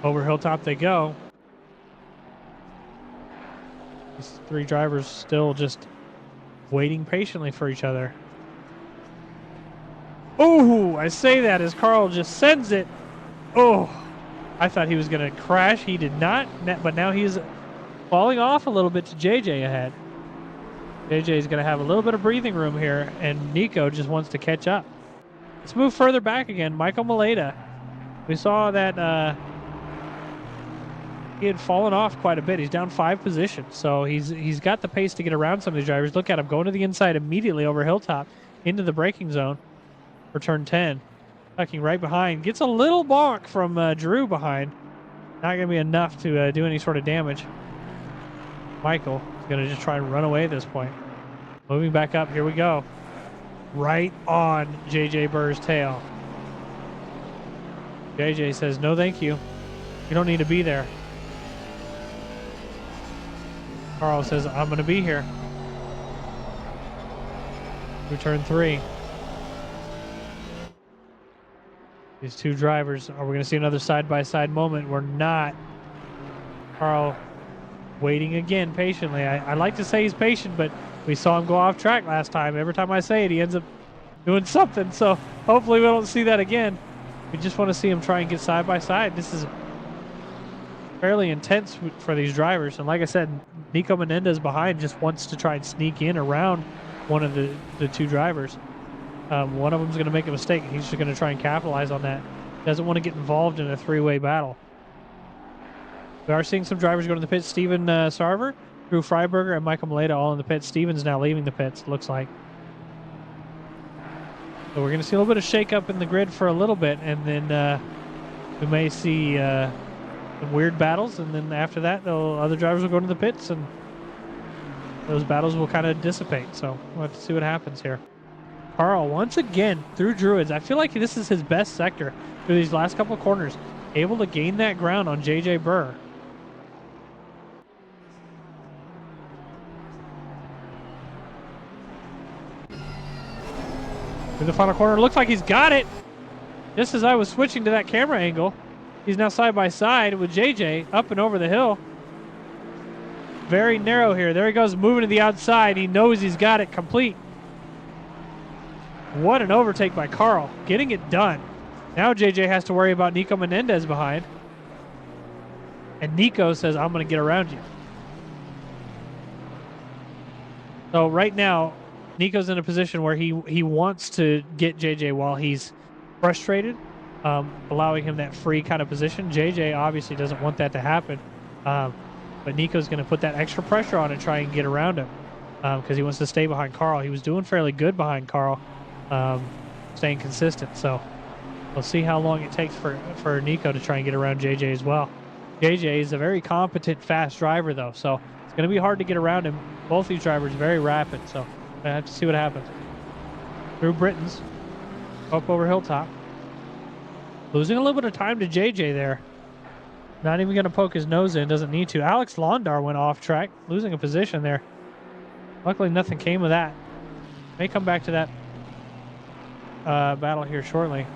Over hilltop they go. These three drivers still just waiting patiently for each other. Oh, I say that as Carl just sends it. Oh, I thought he was going to crash. He did not, but now he's falling off a little bit to JJ ahead. JJ is going to have a little bit of breathing room here, and Nico just wants to catch up. Let's move further back again. Michael Maleta. We saw that he had fallen off quite a bit. He's down 5 positions, so he's got the pace to get around some of these drivers. Look at him going to the inside immediately over hilltop into the braking zone for turn 10. Tucking right behind. Gets a little bonk from Drew behind. Not going to be enough to do any sort of damage. Michael is going to just try and run away at this point. Moving back up. Here we go. Right on JJ Burr's tail. JJ says, no thank you. You don't need to be there. Carl says, I'm going to be here. Through turn 3. These two drivers, are we going to see another side-by-side moment? We're not. Carl waiting again patiently. I like to say he's patient, but we saw him go off track last time. Every time I say it, he ends up doing something. So hopefully we don't see that again. We just want to see him try and get side-by-side. This is fairly intense for these drivers. And like I said, Nico Menendez behind just wants to try and sneak in around one of the two drivers. One of them is going to make a mistake. He's just going to try and capitalize on that. Doesn't want to get involved in a three-way battle. We are seeing some drivers go to the pits. Steven Sarver, Drew Freiberger, and Michael Maleta all in the pits. Steven's now leaving the pits, looks like. So we're going to see a little bit of shake-up in the grid for a little bit, and then we may see some weird battles, and then after that, other drivers will go to the pits, and those battles will kind of dissipate. So we'll have to see what happens here. Carl, once again, through Druids. I feel like this is his best sector through these last couple of corners. Able to gain that ground on J.J. Burr. Through the final corner, looks like he's got it. Just as I was switching to that camera angle, he's now side by side with JJ up and over the hill. Very narrow here. There he goes, moving to the outside. He knows he's got it complete. What an overtake by Carl, getting it done. Now JJ has to worry about Nico Menendez behind. And Nico says, I'm going to get around you. So right now, Nico's in a position where he wants to get JJ while he's frustrated, allowing him that free kind of position. JJ obviously doesn't want that to happen, but Nico's going to put that extra pressure on and try and get around him because he wants to stay behind Carl. He was doing fairly good behind Carl, staying consistent. So we'll see how long it takes for Nico to try and get around JJ as well. JJ is a very competent, fast driver, though, so it's going to be hard to get around him. Both these drivers very rapid, so I have to see what happens. Through Britton's, up over Hilltop. Losing a little bit of time to JJ there. Not even going to poke his nose in, doesn't need to. Alex Londar went off track, losing a position there. Luckily, nothing came of that. May come back to that battle here shortly.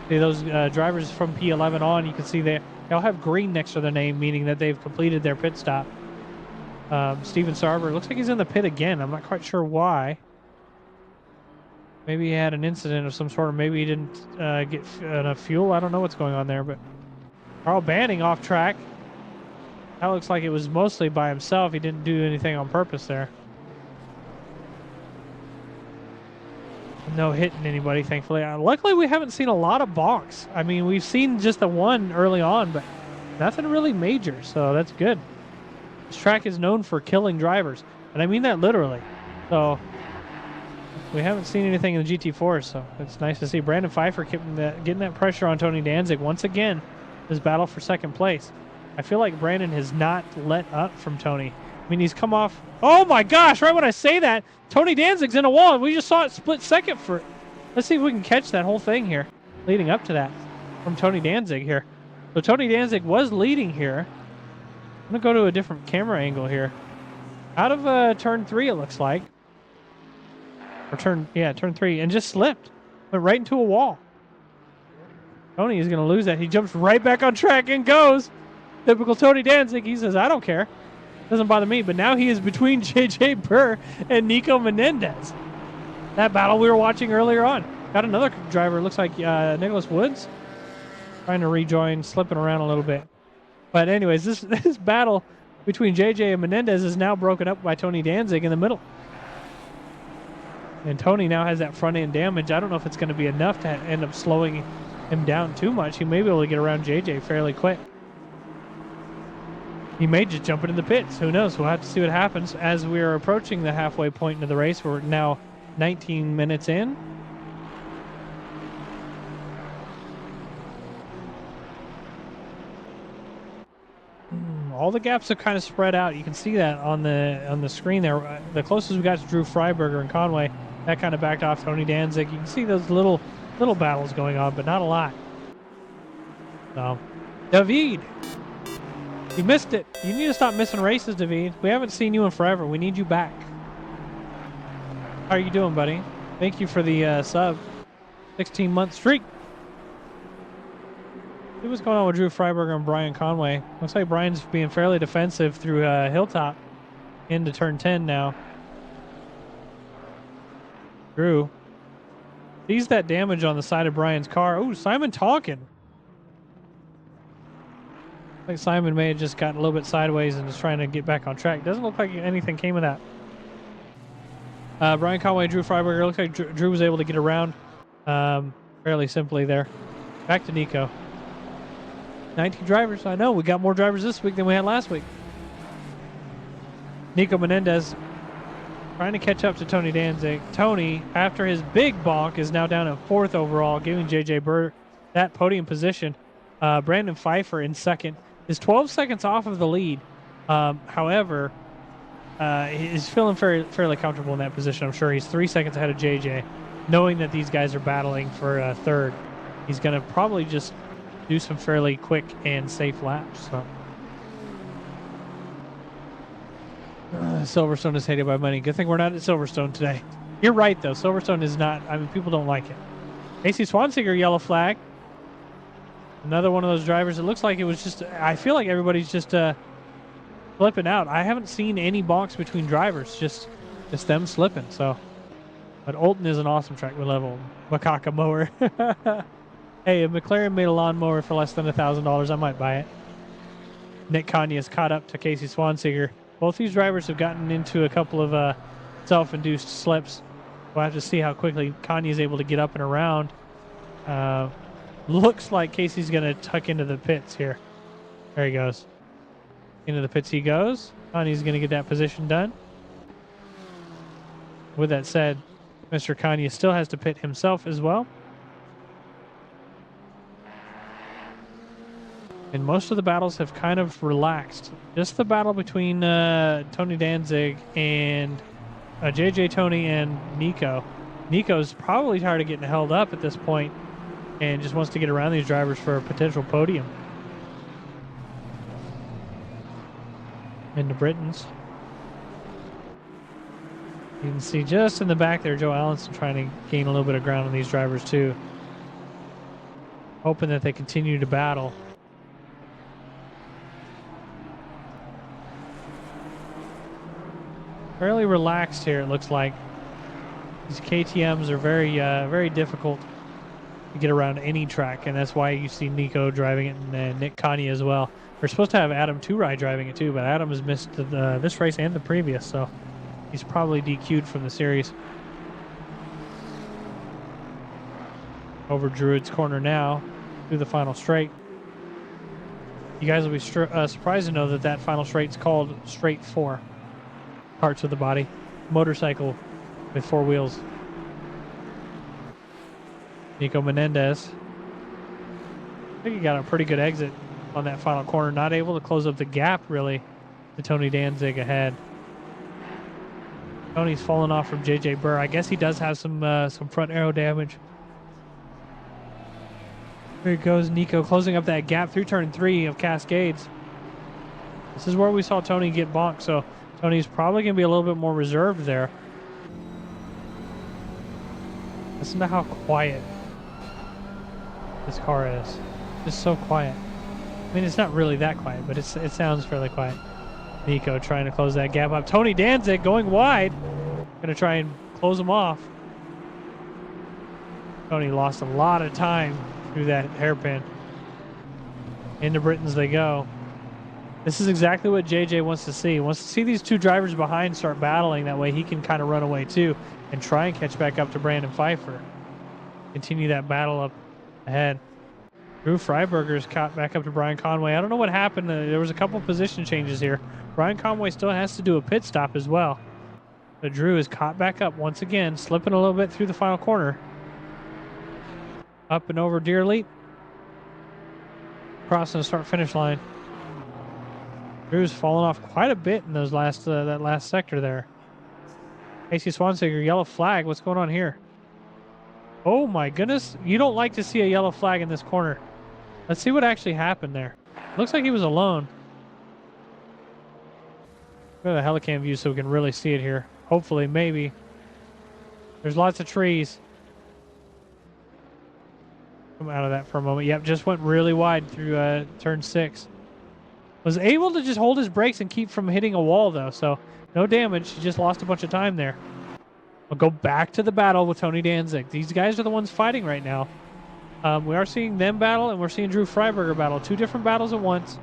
See those drivers from P11 on, you can see they all have green next to their name, meaning that they've completed their pit stop. Steven Sarver, looks like he's in the pit again. I'm not quite sure why. Maybe he had an incident of some sort, or maybe he didn't get enough fuel. I don't know what's going on there, but Carl Banning off track. That looks like it was mostly by himself. He didn't do anything on purpose there. No hitting anybody, thankfully. Luckily, we haven't seen a lot of bonks. I mean, we've seen just the one early on, but nothing really major, so that's good. This track is known for killing drivers, and I mean that literally. So we haven't seen anything in the GT4, so it's nice to see Brandon Pfeiffer getting that pressure on Tony Danzig once again. This battle for second place. I feel like Brandon has not let up from Tony. I mean, he's come off. Oh my gosh! Right when I say that, Tony Danzig's in a wall. We just saw it split second for. Let's see if we can catch that whole thing here, leading up to that from Tony Danzig here. So Tony Danzig was leading here. I'm gonna go to a different camera angle here. Out of turn 3, it looks like. Or turn 3, and just slipped. Went right into a wall. Tony is gonna lose that. He jumps right back on track and goes. Typical Tony Danzig. He says, I don't care. Doesn't bother me. But now he is between J.J. Burr and Nico Menendez. That battle we were watching earlier on. Got another driver, looks like Nicholas Woods. Trying to rejoin, slipping around a little bit. But anyways, this battle between JJ and Menendez is now broken up by Tony Danzig in the middle. And Tony now has that front end damage. I don't know if it's going to be enough to end up slowing him down too much. He may be able to get around JJ fairly quick. He may just jump into the pits. Who knows? We'll have to see what happens as we're approaching the halfway point into the race. We're now 19 minutes in. All the gaps have kind of spread out. You can see that on the screen there. The closest we got to Drew Freiberger and Conway. That kind of backed off Tony Danzig. You can see those little battles going on, but not a lot. So, David, you missed it. You need to stop missing races, David. We haven't seen you in forever. We need you back. How are you doing, buddy? Thank you for the sub. 16-month streak. See what's going on with Drew Freiberger and Brian Conway. Looks like Brian's being fairly defensive through Hilltop into turn 10 now. Drew sees that damage on the side of Brian's car. Oh, Simon Tonkin. I think Simon may have just gotten a little bit sideways and is trying to get back on track. Doesn't look like anything came of that. Brian Conway, Drew Freiberger. Looks like Drew was able to get around fairly simply there. Back to Nico. 19 drivers. I know. We got more drivers this week than we had last week. Nico Menendez trying to catch up to Tony Danzig. Tony, after his big bonk, is now down at 4th overall, giving J.J. Burr that podium position. Brandon Pfeiffer in 2nd. is 12 seconds off of the lead. However, he's feeling fairly comfortable in that position. I'm sure he's 3 seconds ahead of JJ, knowing that these guys are battling for third. He's going to probably just do some fairly quick and safe laps. So. Silverstone is hated by money. Good thing we're not at Silverstone today. You're right, though. Silverstone is not. I mean, people don't like it. AC Swanseger, yellow flag. Another one of those drivers. It looks like it was just. I feel like everybody's just flipping out. I haven't seen any bonks between drivers. Just them slipping. So, but Oulton is an awesome track. We love Oulton. Macaca mower. Hey, if McLaren made a lawnmower for less than $1,000, I might buy it. Nick Kanye's caught up to Casey Swanseger. Both these drivers have gotten into a couple of self-induced slips. We'll have to see how quickly Kanye is able to get up and around. Looks like Casey's going to tuck into the pits here. There he goes. Into the pits he goes. Kanye's going to get that position done. With that said, Mr. Kanye still has to pit himself as well. And most of the battles have kind of relaxed. Just the battle between Tony Danzig and JJ Tony and Nico. Nico's probably tired of getting held up at this point and just wants to get around these drivers for a potential podium. Into Britons. You can see just in the back there, Joe Allenson trying to gain a little bit of ground on these drivers too. Hoping that they continue to battle. Fairly relaxed here, it looks like. These KTMs are very difficult to get around any track, and that's why you see Nico driving it and Nick Kanye as well. We're supposed to have Adam Turai driving it too, but Adam has missed this race and the previous, so he's probably DQ'd from the series. Over Druid's corner now, through the final straight. You guys will be surprised to know that that final straight's called Straight 4. Parts of the body. Motorcycle with 4 wheels. Nico Menendez. I think he got a pretty good exit on that final corner. Not able to close up the gap, really, to Tony Danzig ahead. Tony's fallen off from JJ Burr. I guess he does have some front aero damage. There goes Nico closing up that gap through turn 3 of Cascades. This is where we saw Tony get bonked, so Tony's probably going to be a little bit more reserved there. Listen to how quiet this car is. Just so quiet. I mean, it's not really that quiet, but it sounds fairly quiet. Nico trying to close that gap up. Tony Danzig going wide. Going to try and close him off. Tony lost a lot of time through that hairpin. Into Britons they go. This is exactly what JJ wants to see. He wants to see these two drivers behind start battling. That way he can kind of run away too and try and catch back up to Brandon Pfeiffer. Continue that battle up ahead. Drew Freiberger's caught back up to Brian Conway. I don't know what happened. There was a couple position changes here. Brian Conway still has to do a pit stop as well. But Drew is caught back up once again, slipping a little bit through the final corner. Up and over Deer Leap. Crossing the start-finish line. Drew's fallen off quite a bit in those that last sector there. AC Swanseger, yellow flag. What's going on here? Oh my goodness. You don't like to see a yellow flag in this corner. Let's see what actually happened there. Looks like he was alone. Go to the helicam view so we can really see it here. Hopefully, maybe. There's lots of trees. Come out of that for a moment. Yep, just went really wide through turn 6. Was able to just hold his brakes and keep from hitting a wall, though, so no damage. He just lost a bunch of time there. We'll go back to the battle with Tony Danzig. These guys are the ones fighting right now. We are seeing them battle, and we're seeing Drew Freiberger battle. 2 different battles at once.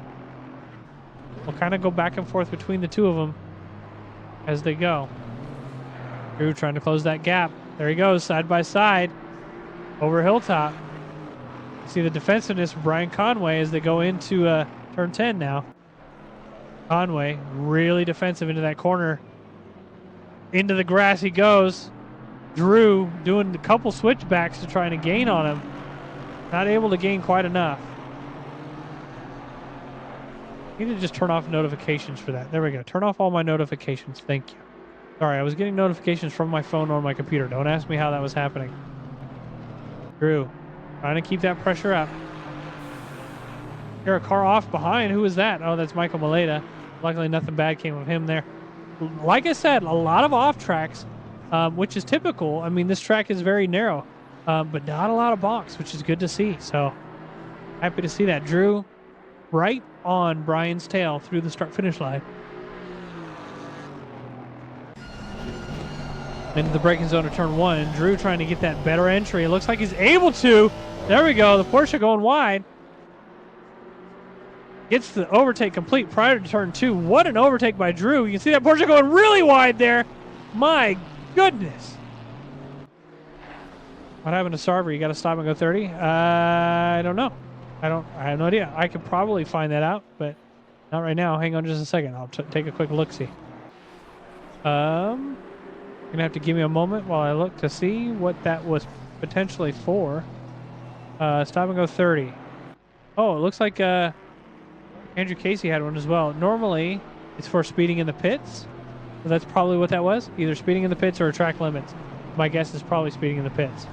We'll kind of go back and forth between the two of them as they go. Drew trying to close that gap. There he goes, side by side, over Hilltop. See the defensiveness of Brian Conway as they go into turn 10 now. Conway really defensive into that corner. Into the grass he goes. Drew doing a couple switchbacks to try and gain on him. Not able to gain quite enough. I need to just turn off notifications for that. There we go. Turn off all my notifications. Thank you. Sorry, I was getting notifications from my phone or my computer. Don't ask me how that was happening. Drew, trying to keep that pressure up. Hear a car off behind. Who is that? Oh, that's Michael Maleta. Luckily, nothing bad came of him there. Like I said, a lot of off tracks, which is typical. I mean, this track is very narrow, but not a lot of box, which is good to see. So happy to see that. Drew right on Brian's tail through the start-finish line. Into the braking zone of turn 1. Drew trying to get that better entry. It looks like he's able to. There we go. The Porsche going wide. Gets the overtake complete prior to turn 2. What an overtake by Drew. You can see that Porsche going really wide there. My goodness. What happened to Sarver? You got to stop and go 30? I don't know. I have no idea. I could probably find that out, but not right now. Hang on just a second. I'll take a quick look-see. You're gonna have to give me a moment while I look to see what that was potentially for. Stop and go 30. Oh, it looks like Andrew Casey had one as well. Normally, it's for speeding in the pits. So that's probably what that was. Either speeding in the pits or track limits. My guess is probably speeding in the pits.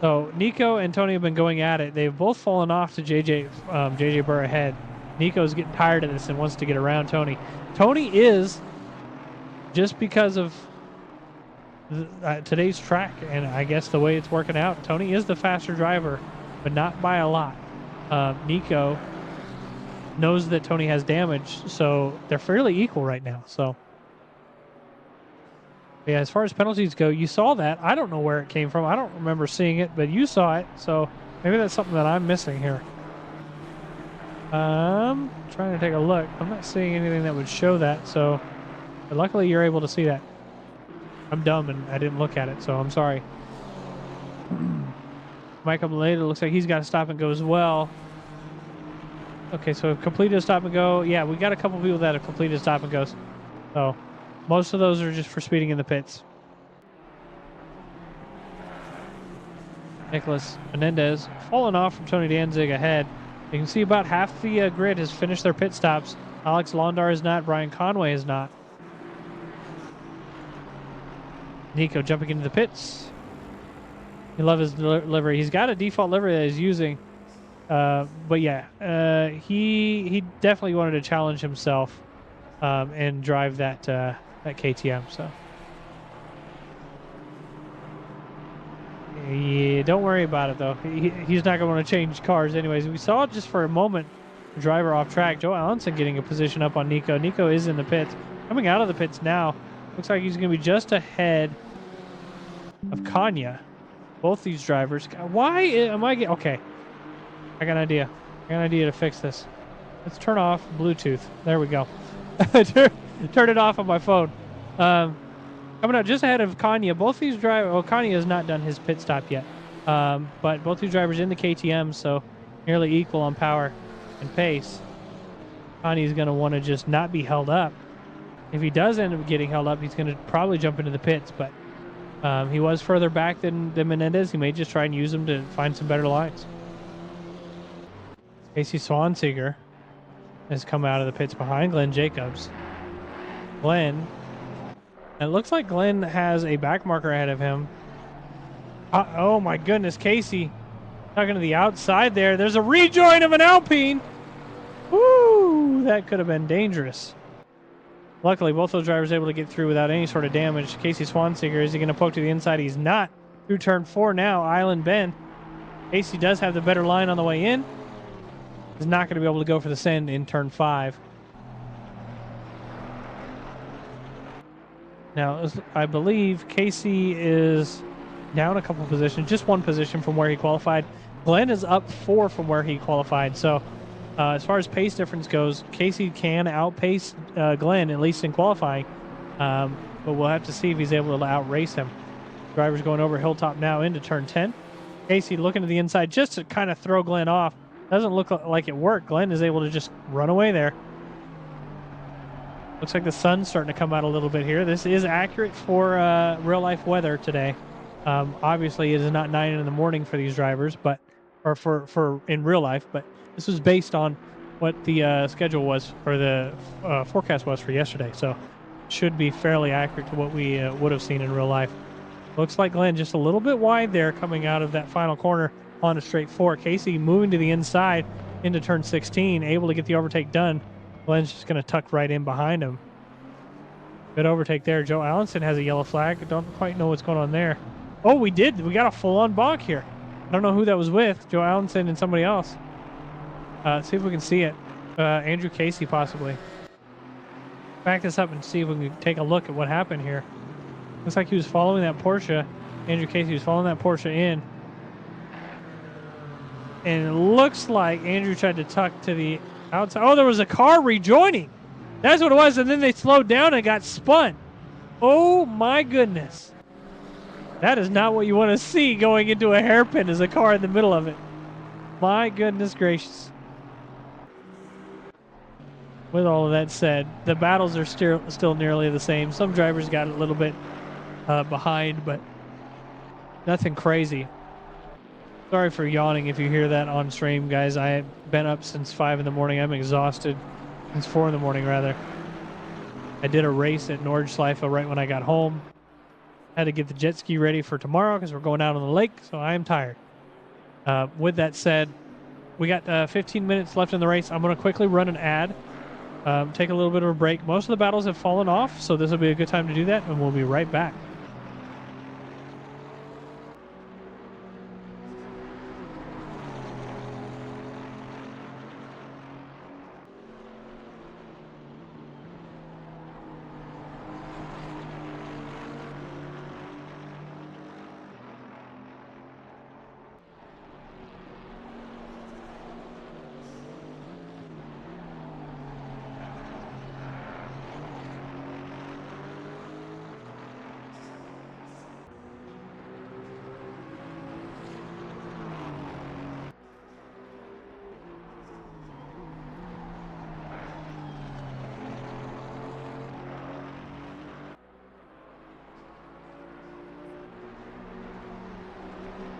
So Nico and Tony have been going at it. They've both fallen off to JJ Burr ahead. Nico's getting tired of this and wants to get around Tony. Tony is, just because of today's track and I guess the way it's working out, Tony is the faster driver, but not by a lot. Nico knows that Tony has damage, so they're fairly equal right now. So yeah, as far as penalties go, you saw that. I don't know where it came from. I don't remember seeing it, but you saw it. So maybe that's something that I'm missing here. Trying to take a look. I'm not seeing anything that would show that. So but luckily you're able to see that. I'm dumb and I didn't look at it, so I'm sorry. Michael Maleta looks like he's got to stop and go as well. Okay, so completed a stop and go. Yeah, we got a couple people that have completed stop and goes. So most of those are just for speeding in the pits. Nicholas Menendez falling off from Tony Danzig ahead. You can see about half the grid has finished their pit stops. Alex Londar is not. Brian Conway is not. Nico jumping into the pits. You love his livery. He's got a default livery that he's using. But yeah, he definitely wanted to challenge himself and drive that KTM. So yeah, don't worry about it though. He's not going to want to change cars anyways. We saw just for a moment the driver off track. Joe Allenson getting a position up on Nico. Nico is in the pits. Coming out of the pits now. Looks like he's going to be just ahead of Kanya. Both these drivers. Why am I getting... Okay. I got an idea. I got an idea to fix this. Let's turn off Bluetooth. There we go. Turn it off on my phone. Coming out just ahead of Kanya. Both these drivers... Well, Kanya has not done his pit stop yet. But both these drivers in the KTM, so nearly equal on power and pace. Kanya's going to want to just not be held up. If he does end up getting held up, he's going to probably jump into the pits, but he was further back than Menendez. He may just try and use him to find some better lines. Casey Swanseeger has come out of the pits behind Glenn Jacobs. Glenn, it looks like Glenn has a back marker ahead of him. Oh my goodness, Casey talking to the outside there. There's a rejoin of an Alpine. Woo, that could have been dangerous. Luckily, both those drivers able to get through without any sort of damage. Casey Swanseeger, is he going to poke to the inside? He's not. Through turn 4 now, Island Bend. Casey does have the better line on the way in. He's not going to be able to go for the send in turn 5. Now, I believe Casey is down a couple positions, just one position from where he qualified. Glenn is up 4 from where he qualified, so... as far as pace difference goes, Casey can outpace Glenn, at least in qualifying. But we'll have to see if he's able to outrace him. Driver's going over Hilltop now into turn 10. Casey looking to the inside just to kind of throw Glenn off. Doesn't look like it worked. Glenn is able to just run away there. Looks like the sun's starting to come out a little bit here. This is accurate for real-life weather today. Obviously, it is not 9 in the morning for these drivers, but or for in real life, but this was based on what the schedule was, or the forecast was for yesterday. So should be fairly accurate to what we would have seen in real life. Looks like Glenn just a little bit wide there coming out of that final corner on a straight four. Casey moving to the inside into turn 16, able to get the overtake done. Glenn's just going to tuck right in behind him. Good overtake there. Joe Allenson has a yellow flag. Don't quite know what's going on there. Oh, we did. We got a full-on bonk here. I don't know who that was with. Joe Allenson and somebody else. Let's see if we can see it. Andrew Casey, possibly. Back this up and see if we can take a look at what happened here. Looks like he was following that Porsche. Andrew Casey was following that Porsche in. And it looks like Andrew tried to tuck to the outside. Oh, there was a car rejoining. That's what it was. And then they slowed down and got spun. Oh, my goodness. That is not what you want to see going into a hairpin, as a car in the middle of it. My goodness gracious. With all of that said, the battles are still nearly the same. Some drivers got a little bit behind, but nothing crazy. Sorry for yawning if you hear that on stream, guys. I've been up since 5 in the morning. I'm exhausted. Since 4 in the morning, rather. I did a race at Nordschleife right when I got home. Had to get the jet ski ready for tomorrow because we're going out on the lake, so I am tired. With that said, we got 15 minutes left in the race. I'm going to quickly run an ad. Take a little bit of a break. Most of the battles have fallen off, so this will be a good time to do that, and we'll be right back.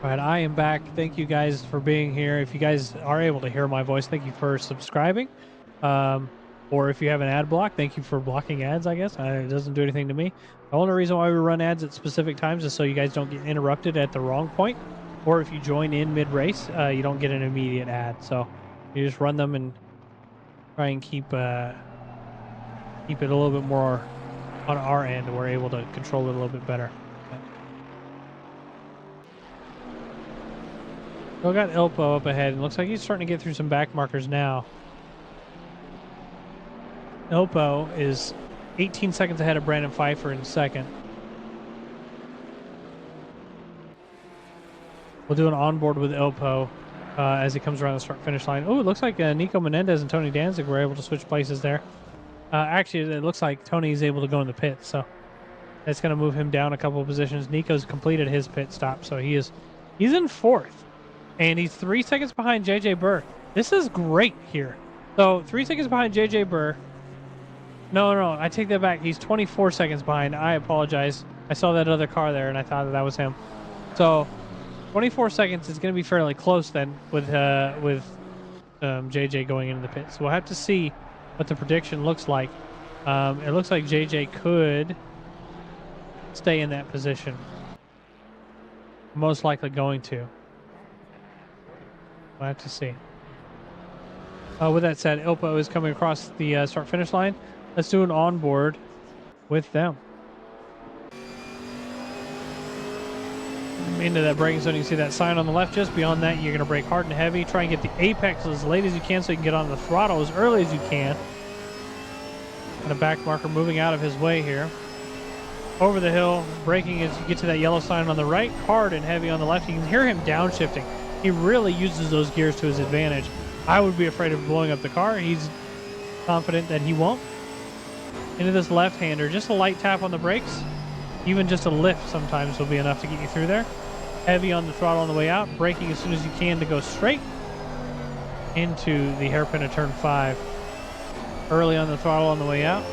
All right, I am back. Thank you guys for being here. If you guys are able to hear my voice, thank you for subscribing. Or if you have an ad block, thank you for blocking ads, I guess. It doesn't do anything to me. The only reason why we run ads at specific times is so you guys don't get interrupted at the wrong point. Or if you join in mid-race, you don't get an immediate ad. So you just run them and try and keep it a little bit more on our end, and we're able to control it a little bit better. We got Ilpo up ahead, and looks like he's starting to get through some back markers now. Ilpo is 18 seconds ahead of Brandon Pfeiffer in second. We'll do an onboard with Ilpo as he comes around the start-finish line. Oh, it looks like Nico Menendez and Tony Danzig were able to switch places there. Actually, it looks like Tony's able to go in the pit, so that's going to move him down a couple of positions. Nico's completed his pit stop, so he's in fourth. And he's 3 seconds behind JJ Burr. This is great here. So 3 seconds behind JJ Burr. No, I take that back. He's 24 seconds behind. I apologize. I saw that other car there, and I thought that was him. So 24 seconds is going to be fairly close then with JJ going into the pit. So we'll have to see what the prediction looks like. It looks like JJ could stay in that position. Most likely going to. We'll have to see. With that said, Ilpo is coming across the start-finish line. Let's do an onboard with them. Into that braking zone, you can see that sign on the left. Just beyond that, you're going to brake hard and heavy. Try and get the apex as late as you can so you can get on the throttle as early as you can. And a back marker moving out of his way here. Over the hill, braking as you get to that yellow sign on the right. Hard and heavy on the left. You can hear him downshifting. He really uses those gears to his advantage. I would be afraid of blowing up the car. He's confident that he won't. Into this left-hander, just a light tap on the brakes. Even just a lift sometimes will be enough to get you through there. Heavy on the throttle on the way out. Braking as soon as you can to go straight into the hairpin of turn 5. Early on the throttle on the way out.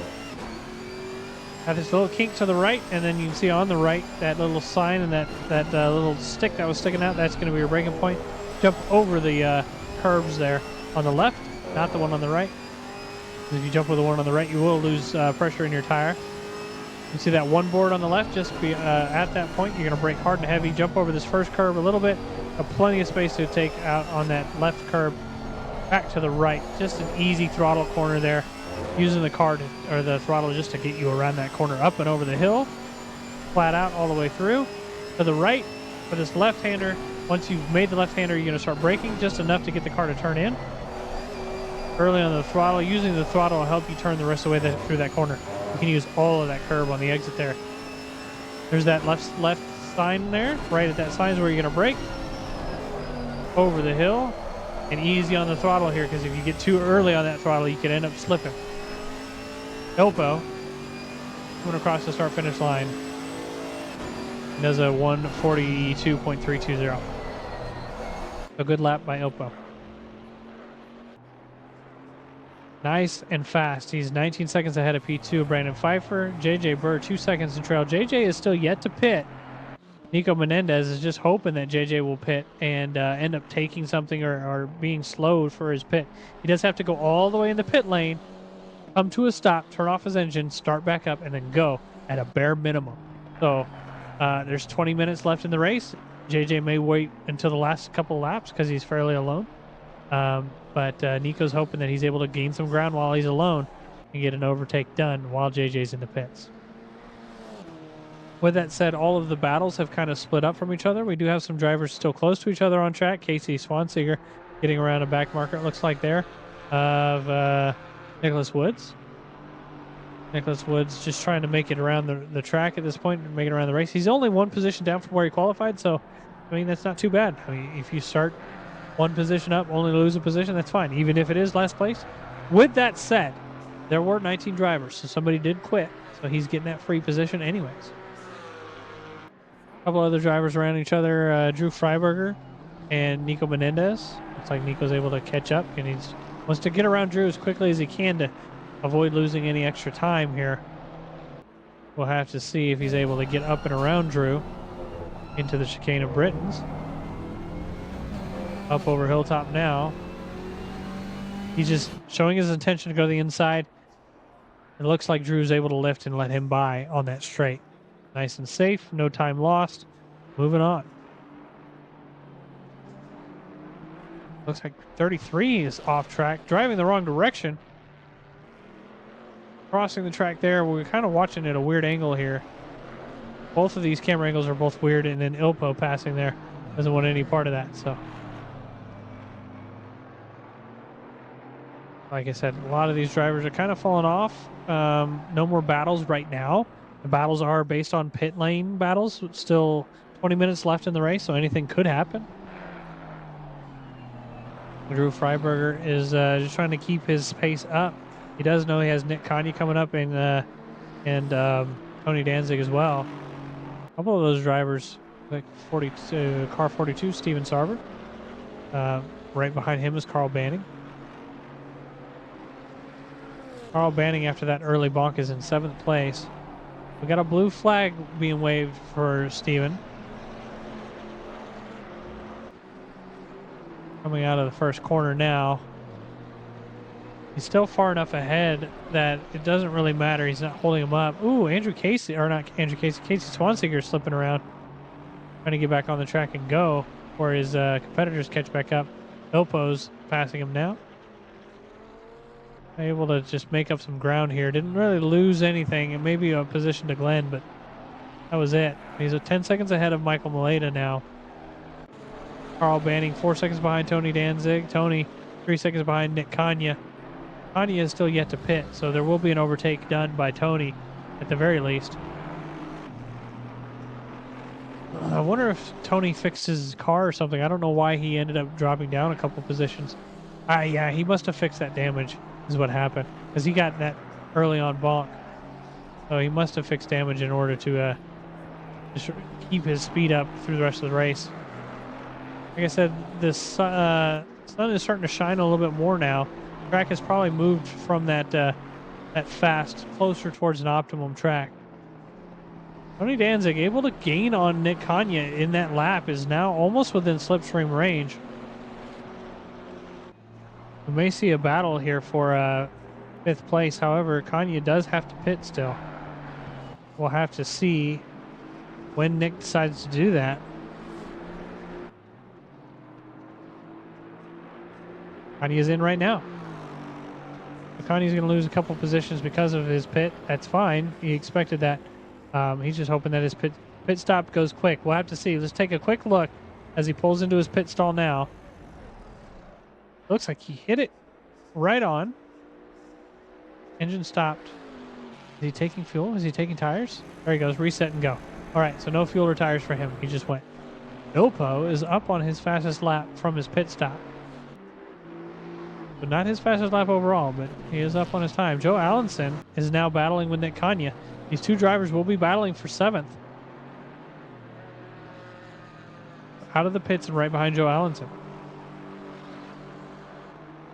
Got this little kink to the right, and then you can see on the right that little sign and that little stick that was sticking out. That's going to be your braking point. Jump over the curbs there on the left. not the one on the right. If you jump with the one on the right, you will lose pressure in your tire. You see that one board on the left? Just be at that point, you're going to brake hard and heavy, jump over this first curb a little bit, have plenty of space to take out on that left curb, back to the right. Just an easy throttle corner there, using the car or the throttle just to get you around that corner, up and over the hill, flat out all the way through. To the right for this left-hander. Once you've made the left-hander, you're going to start braking just enough to get the car to turn in. Early on the throttle, using the throttle will help you turn the rest of the way through that corner. You can use all of that curb on the exit there. There's that left sign there. Right at that sign is where you're going to brake. Over the hill. And easy on the throttle here, because if you get too early on that throttle, you could end up slipping. Elpo coming across the start-finish line. He does a 1:42.320. A good lap by Elpo. Nice and fast. He's 19 seconds ahead of P2, Brandon Pfeiffer. JJ Burr, 2 seconds in trail. JJ is still yet to pit. Nico Menendez is just hoping that JJ will pit and end up taking something or being slowed for his pit. He does have to go all the way in the pit lane, come to a stop, turn off his engine, start back up, and then go at a bare minimum. So there's 20 minutes left in the race. JJ may wait until the last couple of laps because he's fairly alone. But Nico's hoping that he's able to gain some ground while he's alone and get an overtake done while JJ's in the pits. With that said, all of the battles have kind of split up from each other. We do have some drivers still close to each other on track. Casey Swanseger getting around a back marker, it looks like there, of Nicholas Woods. Nicholas Woods just trying to make it around the track at this point and make it around the race. He's only one position down from where he qualified, so, I mean, that's not too bad. I mean, if you start one position up, only lose a position, that's fine, even if it is last place. With that said, there were 19 drivers, so somebody did quit, so he's getting that free position anyways. A couple other drivers around each other, Drew Freiberger and Nico Menendez. Looks like Nico's able to catch up, and he wants to get around Drew as quickly as he can to avoid losing any extra time here. We'll have to see if he's able to get up and around Drew into the chicane of Britons. Up over Hilltop now. He's just showing his intention to go to the inside. It looks like Drew's able to lift and let him by on that straight. Nice and safe, no time lost. Moving on. Looks like 33 is off track, driving the wrong direction. Crossing the track there, we're kind of watching at a weird angle here. Both of these camera angles are both weird, and then Ilpo passing there doesn't want any part of that, so. Like I said, a lot of these drivers are kind of falling off. No more battles right now. The battles are based on pit lane battles. Still 20 minutes left in the race, so anything could happen. Drew Freiberger is just trying to keep his pace up. He does know he has Nick Kanye coming up and Tony Danzig as well. A couple of those drivers, like car 42, Steven Sarver. Right behind him is Carl Banning. Carl Banning, after that early bonk, is in 7th place. We got a blue flag being waved for Steven. Coming out of the first corner now. He's still far enough ahead that it doesn't really matter. He's not holding him up. Ooh, Casey Swanseger slipping around. Trying to get back on the track and go before his competitors catch back up. Ilpo's passing him now. Able to just make up some ground here. Didn't really lose anything. It may be a position to Glenn, but that was it. He's 10 seconds ahead of Michael Maleta now. Carl Banning 4 seconds behind Tony Danzig. Tony 3 seconds behind Nick Kanye. Kanye is still yet to pit, so there will be an overtake done by Tony at the very least. I wonder if Tony fixed his car or something. I don't know why he ended up dropping down a couple positions. Yeah, he must have fixed that damage is what happened, because he got that early on bonk. So he must have fixed damage in order to just keep his speed up through the rest of the race. Like I said, the sun is starting to shine a little bit more now. The track has probably moved from that fast closer towards an optimum track. Tony Danzig able to gain on Nick Kanye in that lap, is now almost within slipstream range. We may see a battle here for fifth place. However, Kanye does have to pit still. We'll have to see when Nick decides to do that. Kanye's in right now. Kanye's going to lose a couple positions because of his pit. That's fine. He expected that. He's just hoping that his pit stop goes quick. We'll have to see. Let's take a quick look as he pulls into his pit stall now. Looks like he hit it right on. Engine stopped. Is he taking fuel? Is he taking tires? There he goes. Reset and go. All right, so no fuel or tires for him. He just went. Ilpo is up on his fastest lap from his pit stop. But not his fastest lap overall, but he is up on his time. Joe Allenson is now battling with Nick Kanye. These two drivers will be battling for 7th. Out of the pits and right behind Joe Allenson.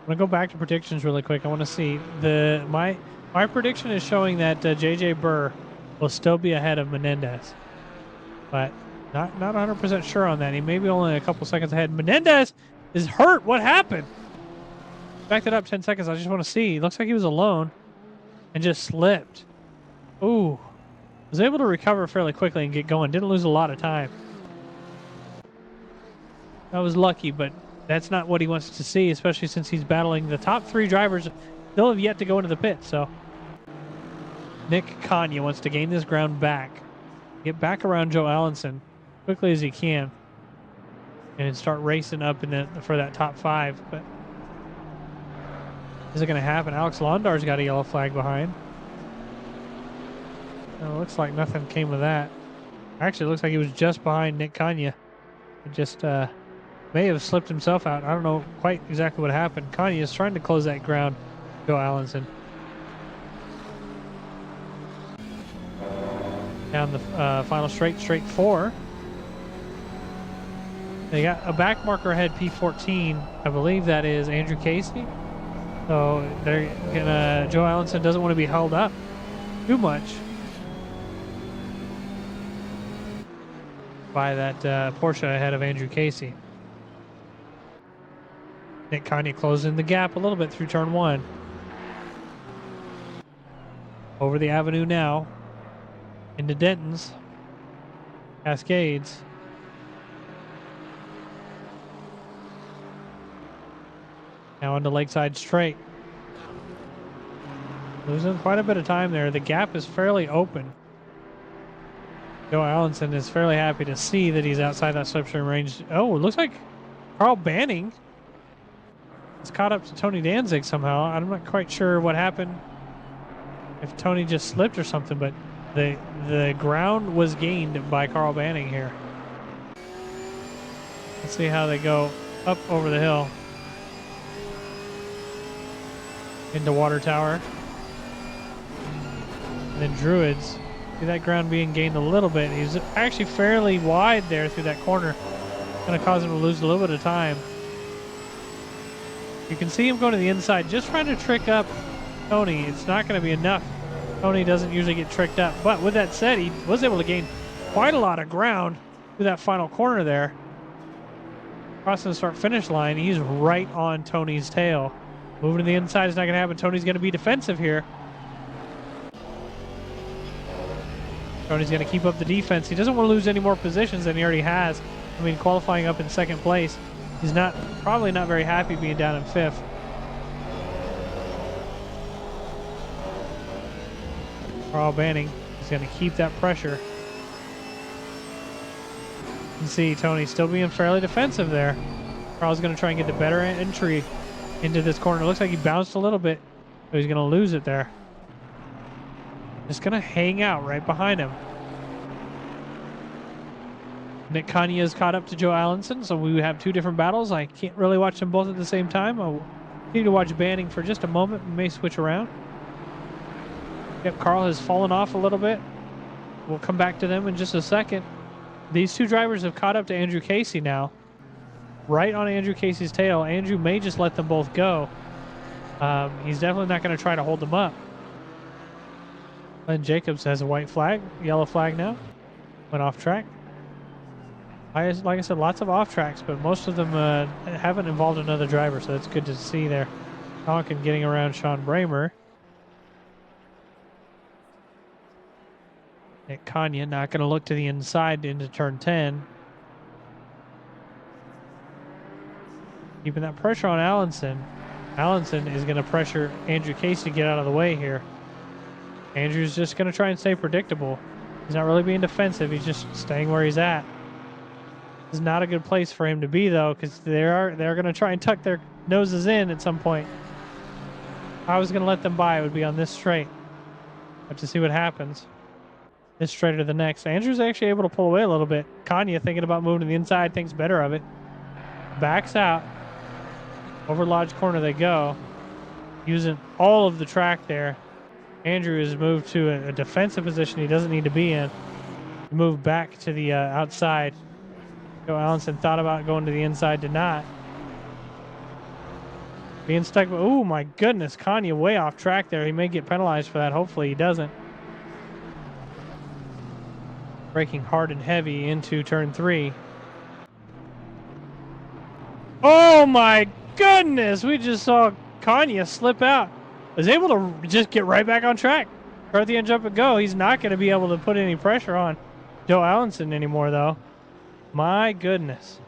I'm going to go back to predictions really quick. I want to see. My prediction is showing that JJ Burr will still be ahead of Menendez. But not 100% sure on that. He may be only a couple seconds ahead. Menendez is hurt. What happened? Backed it up 10 seconds. I just want to see. Looks like he was alone and just slipped. Ooh. Was able to recover fairly quickly and get going. Didn't lose a lot of time. That was lucky, but that's not what he wants to see, especially since he's battling the top 3 drivers. They'll have yet to go into the pit, so. Nick Kanye wants to gain this ground back. Get back around Joe Allenson quickly as he can. And start racing up for that top 5, but is it going to happen? Alex Londar's got a yellow flag behind. It looks like nothing came of that. Actually, it looks like he was just behind Nick Kanye. It just may have slipped himself out. I don't know quite exactly what happened. Kanye is trying to close that ground. Joe Allenson. Down the final straight 4. They got a back marker ahead, P14. I believe that is Andrew Casey. So they're gonna. Joe Allenson doesn't want to be held up too much by that Porsche ahead of Andrew Casey. Nick Kanye closing the gap a little bit through turn 1. Over the avenue now into Denton's Cascades. Now into Lakeside Straight. Losing quite a bit of time there. The gap is fairly open. Joe Allenson is fairly happy to see that he's outside that slipstream range. Oh, it looks like Carl Banning is caught up to Tony Danzig somehow. I'm not quite sure what happened. If Tony just slipped or something, but the ground was gained by Carl Banning here. Let's see how they go up over the hill. Into Water Tower. And then Druids. See that ground being gained a little bit. He's actually fairly wide there through that corner. Going to cause him to lose a little bit of time. You can see him going to the inside, just trying to trick up Tony. It's not going to be enough. Tony doesn't usually get tricked up. But with that said, he was able to gain quite a lot of ground through that final corner there. Crossing the start-finish line, he's right on Tony's tail. Moving to the inside is not going to happen. Tony's going to be defensive here. Tony's going to keep up the defense. He doesn't want to lose any more positions than he already has. I mean, qualifying up in 2nd place. He's probably not very happy being down in 5th. Carl Banning is going to keep that pressure. You can see Tony still being fairly defensive there. Carl's going to try and get the better entry into this corner. It looks like he bounced a little bit, so he's going to lose it there. Just going to hang out right behind him. Nick Kanye is caught up to Joe Allenson, so we have 2 different battles. I can't really watch them both at the same time. I'll need to watch Banning for just a moment. We may switch around. Yep, Carl has fallen off a little bit. We'll come back to them in just a second. These 2 drivers have caught up to Andrew Casey now. Right on Andrew Casey's tail. Andrew may just let them both go. He's definitely not going to try to hold them up. Glenn Jacobs has a white flag, yellow flag now. Went off track. Like I said, lots of off tracks, but most of them haven't involved another driver, so that's good to see there. Hawken getting around Sean Bramer. Nick Kanya not going to look to the inside into turn 10. Keeping that pressure on Allenson. Allenson is going to pressure Andrew Casey to get out of the way here. Andrew's just going to try and stay predictable. He's not really being defensive. He's just staying where he's at. This is not a good place for him to be, though, because they're going to try and tuck their noses in at some point. If I was going to let them by, it would be on this straight. Have to see what happens. This straight or the next. Andrew's actually able to pull away a little bit. Kanya thinking about moving to the inside, thinks better of it. Backs out. Over Lodge Corner they go. Using all of the track there. Andrew has moved to a defensive position he doesn't need to be in. Move back to the outside. Joe Allenson thought about going to the inside, did not. Being stuck. Oh my goodness, Kanye way off track there. He may get penalized for that. Hopefully he doesn't. Braking hard and heavy into turn 3. Oh my goodness, we just saw Kanye slip out. Was able to just get right back on track. McCarthy and jump and go. He's not going to be able to put any pressure on Joe Allenson anymore, though. My goodness.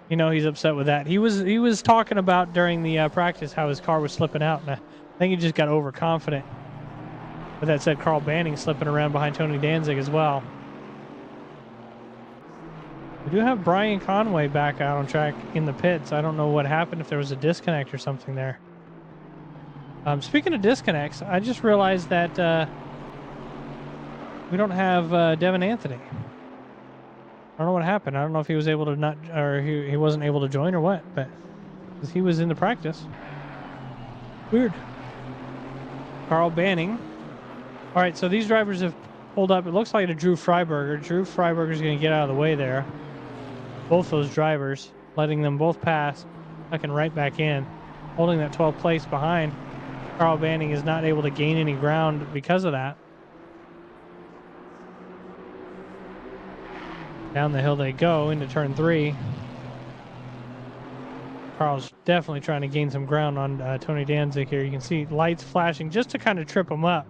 You know he's upset with that. He was talking about during the practice how his car was slipping out, and I think he just got overconfident. With that said, Carl Banning slipping around behind Tony Danzig as well. We do have Brian Conway back out on track in the pits. I don't know what happened, if there was a disconnect or something there. Speaking of disconnects, I just realized that we don't have Devin Anthony. I don't know what happened. I don't know if he was able to not, or he wasn't able to join or what, but because he was in the practice. Weird. Carl Banning. All right, so these drivers have pulled up. It looks like to Drew Freiberger. Drew Freiberger's going to get out of the way there. Both those drivers, letting them both pass, tucking right back in, holding that 12th place behind. Carl Banning is not able to gain any ground because of that. Down the hill they go into turn 3. Carl's definitely trying to gain some ground on Tony Danzig here. You can see lights flashing just to kind of trip him up.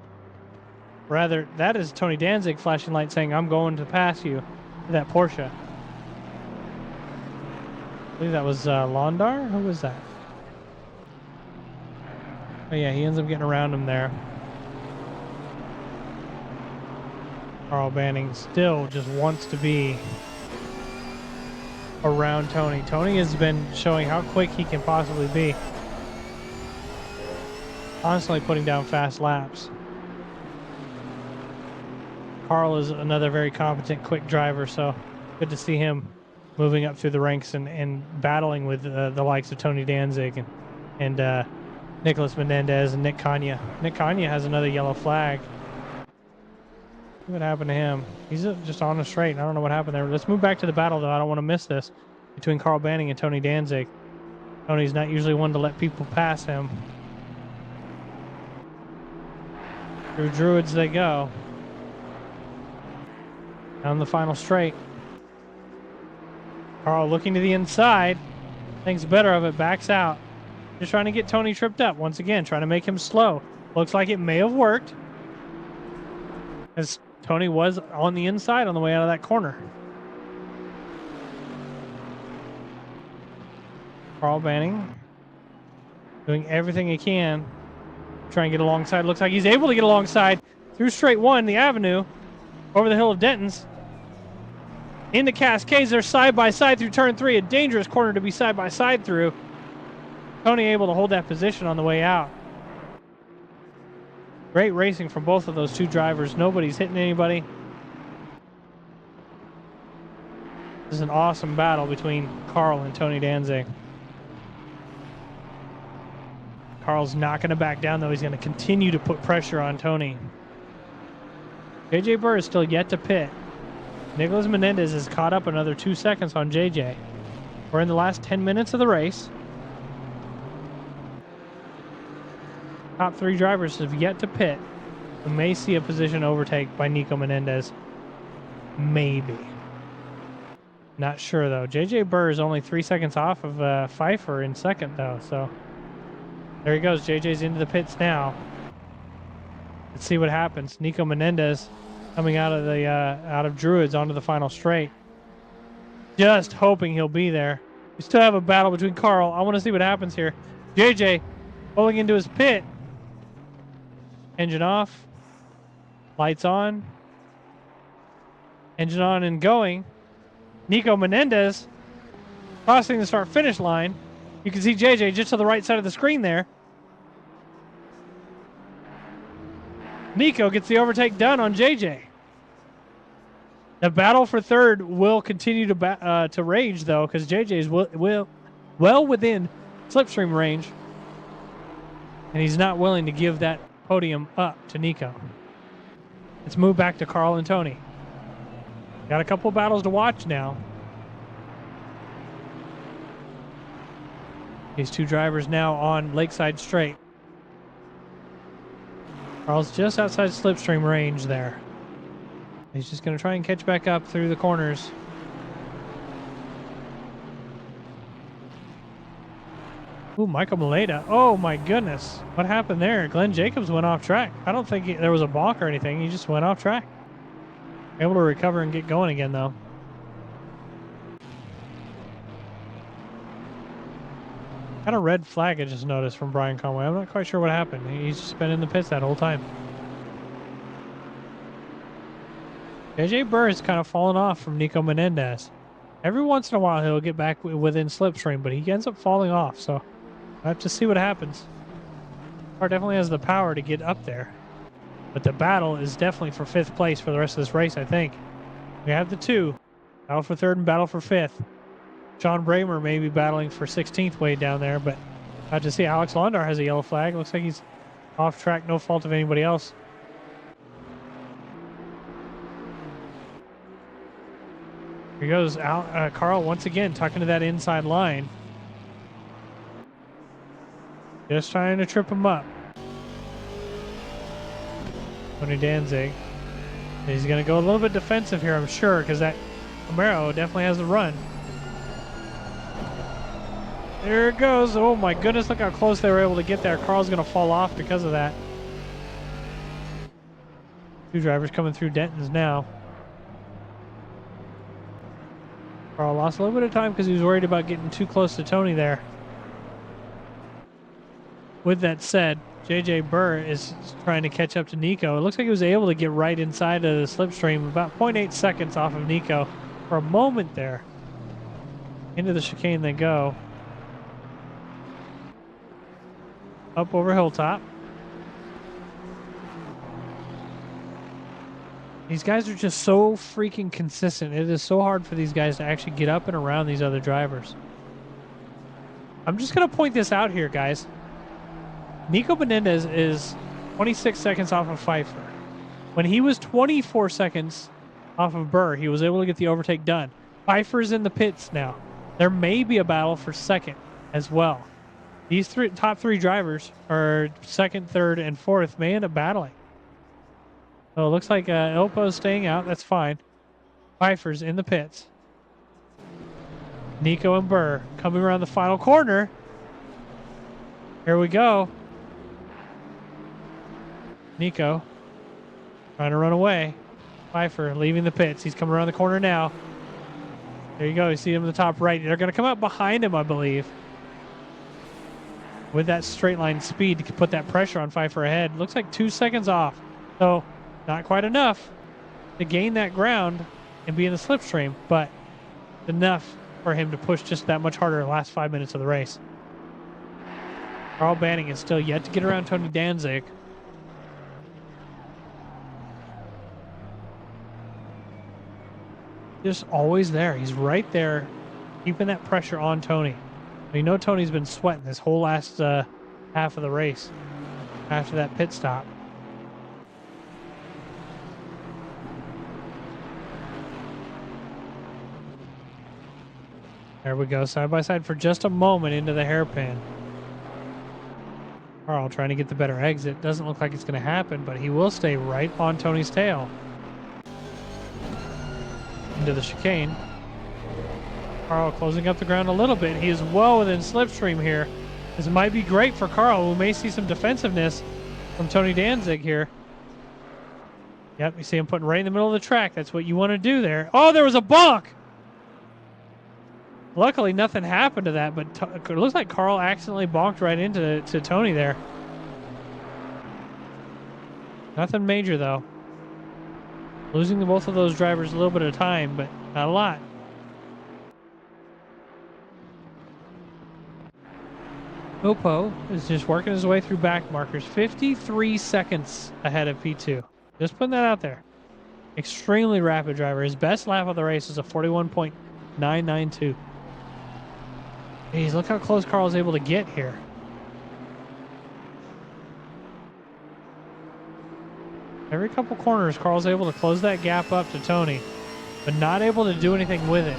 Rather, that is Tony Danzig flashing lights saying, I'm going to pass you, that Porsche. I believe that was Londar? Who was that? Oh yeah, he ends up getting around him there. Carl Banning still just wants to be around Tony. Tony has been showing how quick he can possibly be. Constantly putting down fast laps. Carl is another very competent, quick driver, so good to see him moving up through the ranks and battling with the likes of Tony Danzig and Nicholas Menendez and Nick Kanya. Nick Kanya has another yellow flag. What happened to him? He's just on a straight. I don't know what happened there. Let's move back to the battle, though. I don't want to miss this between Carl Banning and Tony Danzig. Tony's not usually one to let people pass him. Through Druids they go. Down the final straight. Carl looking to the inside. Thinks better of it. Backs out. Just trying to get Tony tripped up. Once again, trying to make him slow. Looks like it may have worked, as Tony was on the inside on the way out of that corner. Carl Banning doing everything he can. Trying to get alongside. Looks like he's able to get alongside through straight 1, the avenue, over the hill of Denton's. Into Cascades, they're side by side through turn 3. A dangerous corner to be side by side through. Tony able to hold that position on the way out. Great racing from both of those two drivers. Nobody's hitting anybody. This is an awesome battle between Carl and Tony Danzig. Carl's not going to back down, though. He's going to continue to put pressure on Tony. JJ Burr is still yet to pit. Nicholas Menendez has caught up another 2 seconds on JJ. We're in the last 10 minutes of the race. Top 3 drivers have yet to pit. We may see a position overtake by Nico Menendez. Maybe. Not sure, though. JJ Burr is only 3 seconds off of Pfeiffer in second, though, so There he goes. JJ's into the pits now. Let's see what happens. Nico Menendez coming out of Druids onto the final straight. Just hoping he'll be there. We still have a battle between Carl. I want to see what happens here. JJ pulling into his pit. Engine off. Lights on. Engine on and going. Nico Menendez crossing the start-finish line. You can see JJ just to the right side of the screen there. Nico gets the overtake done on JJ. The battle for third will continue to rage, though, because JJ is well within slipstream range. And he's not willing to give that podium up to Nico. Let's move back to Carl and Tony. Got a couple battles to watch now. These two drivers now on Lakeside Straight. Carl's just outside slipstream range there. He's just going to try and catch back up through the corners. Ooh, Michael Maleta. Oh my goodness. What happened there? Glenn Jacobs went off track. I don't think there was a balk or anything. He just went off track. Able to recover and get going again, though. Kind of red flag I just noticed from Brian Conway. I'm not quite sure what happened. He's just been in the pits that whole time. JJ Burr is kind of fallen off from Nico Menendez. Every once in a while he'll get back within slipstream, but he ends up falling off. So I have to see what happens. Car definitely has the power to get up there. But the battle is definitely for 5th place for the rest of this race, I think. We have the two. Battle for 3rd and battle for 5th. Sean Bramer may be battling for 16th way down there, but I have to see. Alex Londar has a yellow flag. Looks like he's off track, no fault of anybody else. Here goes Carl once again, tucking to that inside line. Just trying to trip him up. Tony Danzig. He's going to go a little bit defensive here, I'm sure, because that Camaro definitely has the run. There it goes. Oh my goodness, look how close they were able to get there. Carl's going to fall off because of that. Two drivers coming through Denton's now. Carl lost a little bit of time because he was worried about getting too close to Tony there. With that said, JJ Burr is trying to catch up to Nico. It looks like he was able to get right inside of the slipstream, about 0.8 seconds off of Nico for a moment there. Into the chicane they go. Up over Hilltop. These guys are just so freaking consistent. It is so hard for these guys to actually get up and around these other drivers. I'm just going to point this out here, guys. Nico Menendez is 26 seconds off of Pfeiffer. When he was 24 seconds off of Burr, he was able to get the overtake done. Pfeiffer's in the pits now. There may be a battle for second as well. These top three drivers are 2nd, 3rd, and 4th may end up battling. So it looks like Ilpo's staying out. That's fine. Pfeiffer's in the pits. Nico and Burr coming around the final corner. Here we go. Nico trying to run away. Pfeiffer leaving the pits. He's coming around the corner now. There you go. You see him in the top right. They're going to come up behind him, I believe. With that straight line speed to put that pressure on Pfeiffer ahead. Looks like 2 seconds off. So not quite enough to gain that ground and be in the slipstream, but enough for him to push just that much harder in the last 5 minutes of the race. Carl Banning is still yet to get around Tony Danzig. Just always there. He's right there, keeping that pressure on Tony. You know Tony's been sweating this whole last half of the race after that pit stop. There we go, side by side for just a moment into the hairpin. Carl trying to get the better exit. Doesn't look like it's going to happen, but he will stay right on Tony's tail. Into the chicane. Carl closing up the ground a little bit. He is well within slipstream here. This might be great for Carl. We may see some defensiveness from Tony Danzig here. Yep, you see him putting right in the middle of the track. That's what you want to do there. Oh, there was a bonk! Luckily, nothing happened to that, but it looks like Carl accidentally bonked right into Tony there. Nothing major, though. Losing both of those drivers a little bit of time, but not a lot. Oppo is just working his way through back markers. 53 seconds ahead of P2. Just putting that out there. Extremely rapid driver. His best lap of the race is a 41.992. Jeez, look how close Carl is able to get here. Every couple corners, Carl's able to close that gap up to Tony, but not able to do anything with it.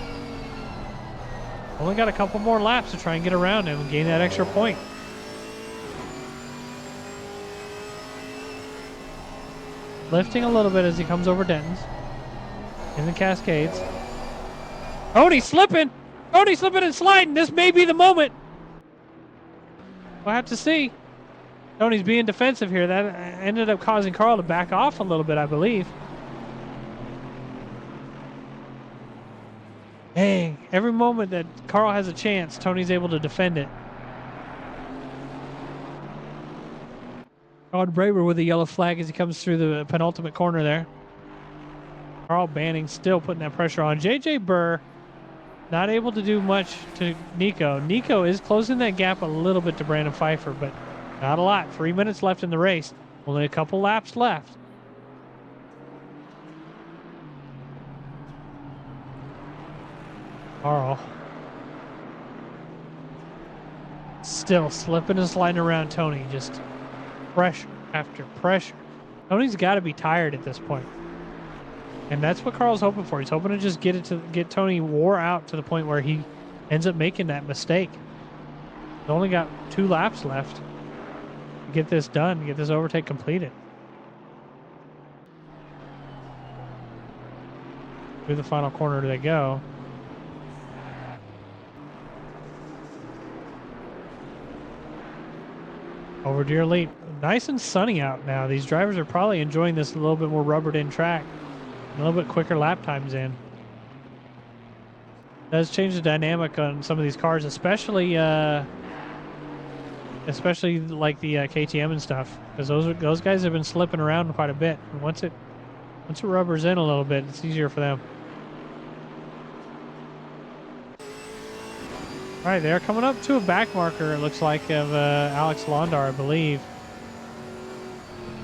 Only got a couple more laps to try and get around him and gain that extra point. Lifting a little bit as he comes over Denton's in the Cascades. Tony slipping! Tony slipping and sliding! This may be the moment! We'll have to see. Tony's being defensive here. That ended up causing Carl to back off a little bit, I believe. Dang, every moment that Carl has a chance, Tony's able to defend it. Rod Braber with a yellow flag as he comes through the penultimate corner there. Carl Banning still putting that pressure on. JJ Burr not able to do much to Nico. Nico is closing that gap a little bit to Brandon Pfeiffer, but not a lot. 3 minutes left in the race. Only a couple laps left. Carl still slipping and sliding around Tony. Just pressure after pressure. Tony's got to be tired at this point. And that's what Carl's hoping for. He's hoping to just get Tony wore out to the point where he ends up making that mistake. He's only got 2 laps left to get this done, get this overtake completed. Through the final corner they go. Over Deer Leap. Nice and sunny out now. These drivers are probably enjoying this a little bit more rubbered in track. A little bit quicker lap times in. Does change the dynamic on some of these cars, especially like the KTM and stuff, because those guys have been slipping around quite a bit. And once it rubbers in a little bit, it's easier for them. All right, they're coming up to a back marker, it looks like, of Alex Londar, I believe.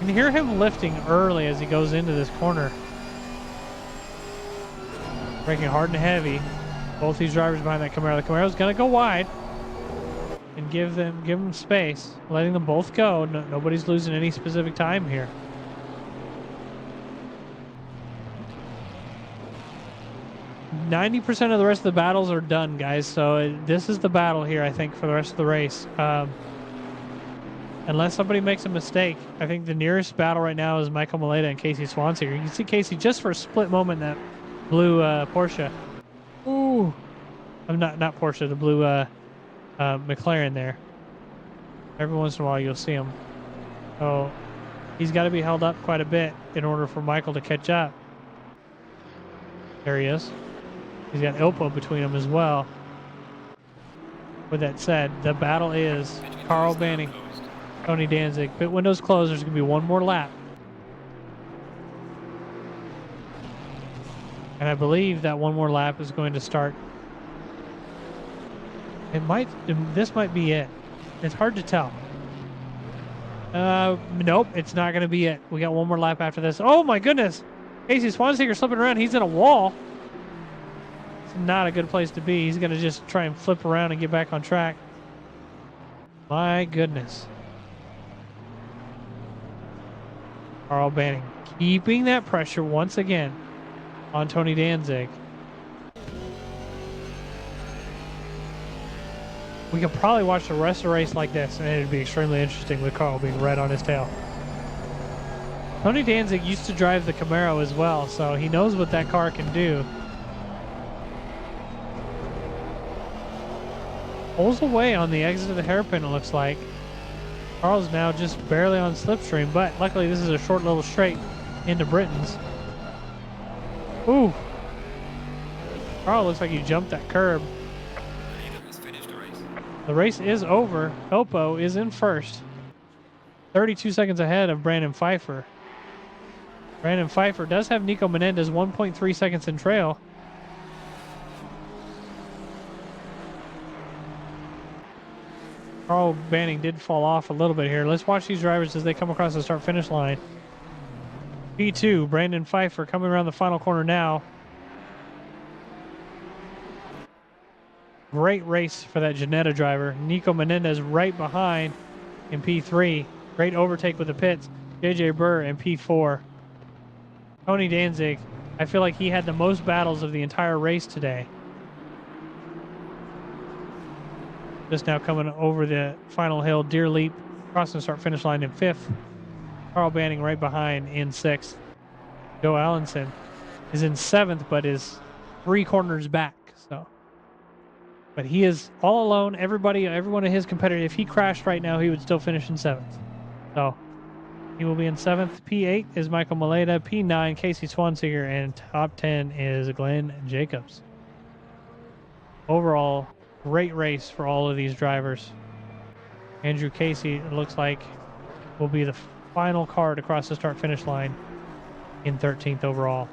You can hear him lifting early as he goes into this corner. Braking hard and heavy. Both these drivers behind that Camaro. The Camaro's going to go wide and give them space, letting them both go. Nobody's losing any specific time here. %of the rest of the battles are done, guys. So this is the battle here, I think, for the rest of the race. Unless somebody makes a mistake, I think the nearest battle right now is Michael Maleta and Casey Swanseager. You can see Casey just for a split moment in that blue Porsche. Ooh, I'm not Porsche, the blue McLaren there. Every once in a while you'll see him. So he's got to be held up quite a bit in order for Michael to catch up. There he is. He's got Ilpo between them as well. With that said, the battle is Carl Banning, Tony Danzig. Pit windows closed. There's going to be one more lap. And I believe that one more lap is going to start. This might be it. It's hard to tell. Nope, it's not going to be it. We got one more lap after this. Oh my goodness. Casey Swanseager slipping around. He's in a wall. It's not a good place to be. He's going to just try and flip around and get back on track. My goodness. Carl Banning keeping that pressure once again on Tony Danzig. We could probably watch the rest of the race like this, and it'd be extremely interesting with Carl being right on his tail. Tony Danzig used to drive the Camaro as well, so he knows what that car can do. pulls away on the exit of the hairpin, it looks like. Carl's now just barely on slipstream, but luckily this is a short little straight into Britain's. Ooh. Carl looks like he jumped that curb. The race is over. Oppo is in first. 32 seconds ahead of Brandon Pfeiffer. Brandon Pfeiffer does have Nico Menendez 1.3 seconds in trail. Carl Banning did fall off a little bit here. Let's watch these drivers as they come across the start-finish line. P2, Brandon Pfeiffer coming around the final corner now. Great race for that Janetta driver. Nico Menendez right behind in P3. Great overtake with the pits. JJ Burr in P4. Tony Danzig, I feel like he had the most battles of the entire race today. Just now coming over the final hill. Deer Leap crossing the start-finish line in 5th. Carl Banning right behind in 6th. Joe Allenson is in 7th, but is 3 corners back. So, but he is all alone. Every one of his competitors, if he crashed right now, he would still finish in 7th. So he will be in 7th. P8 is Michael Maleta. P9, Casey Swanseger. And top 10 is Glenn Jacobs. Overall, great race for all of these drivers. Andrew Casey, it looks like, will be the final car to cross the start-finish line in 13th overall.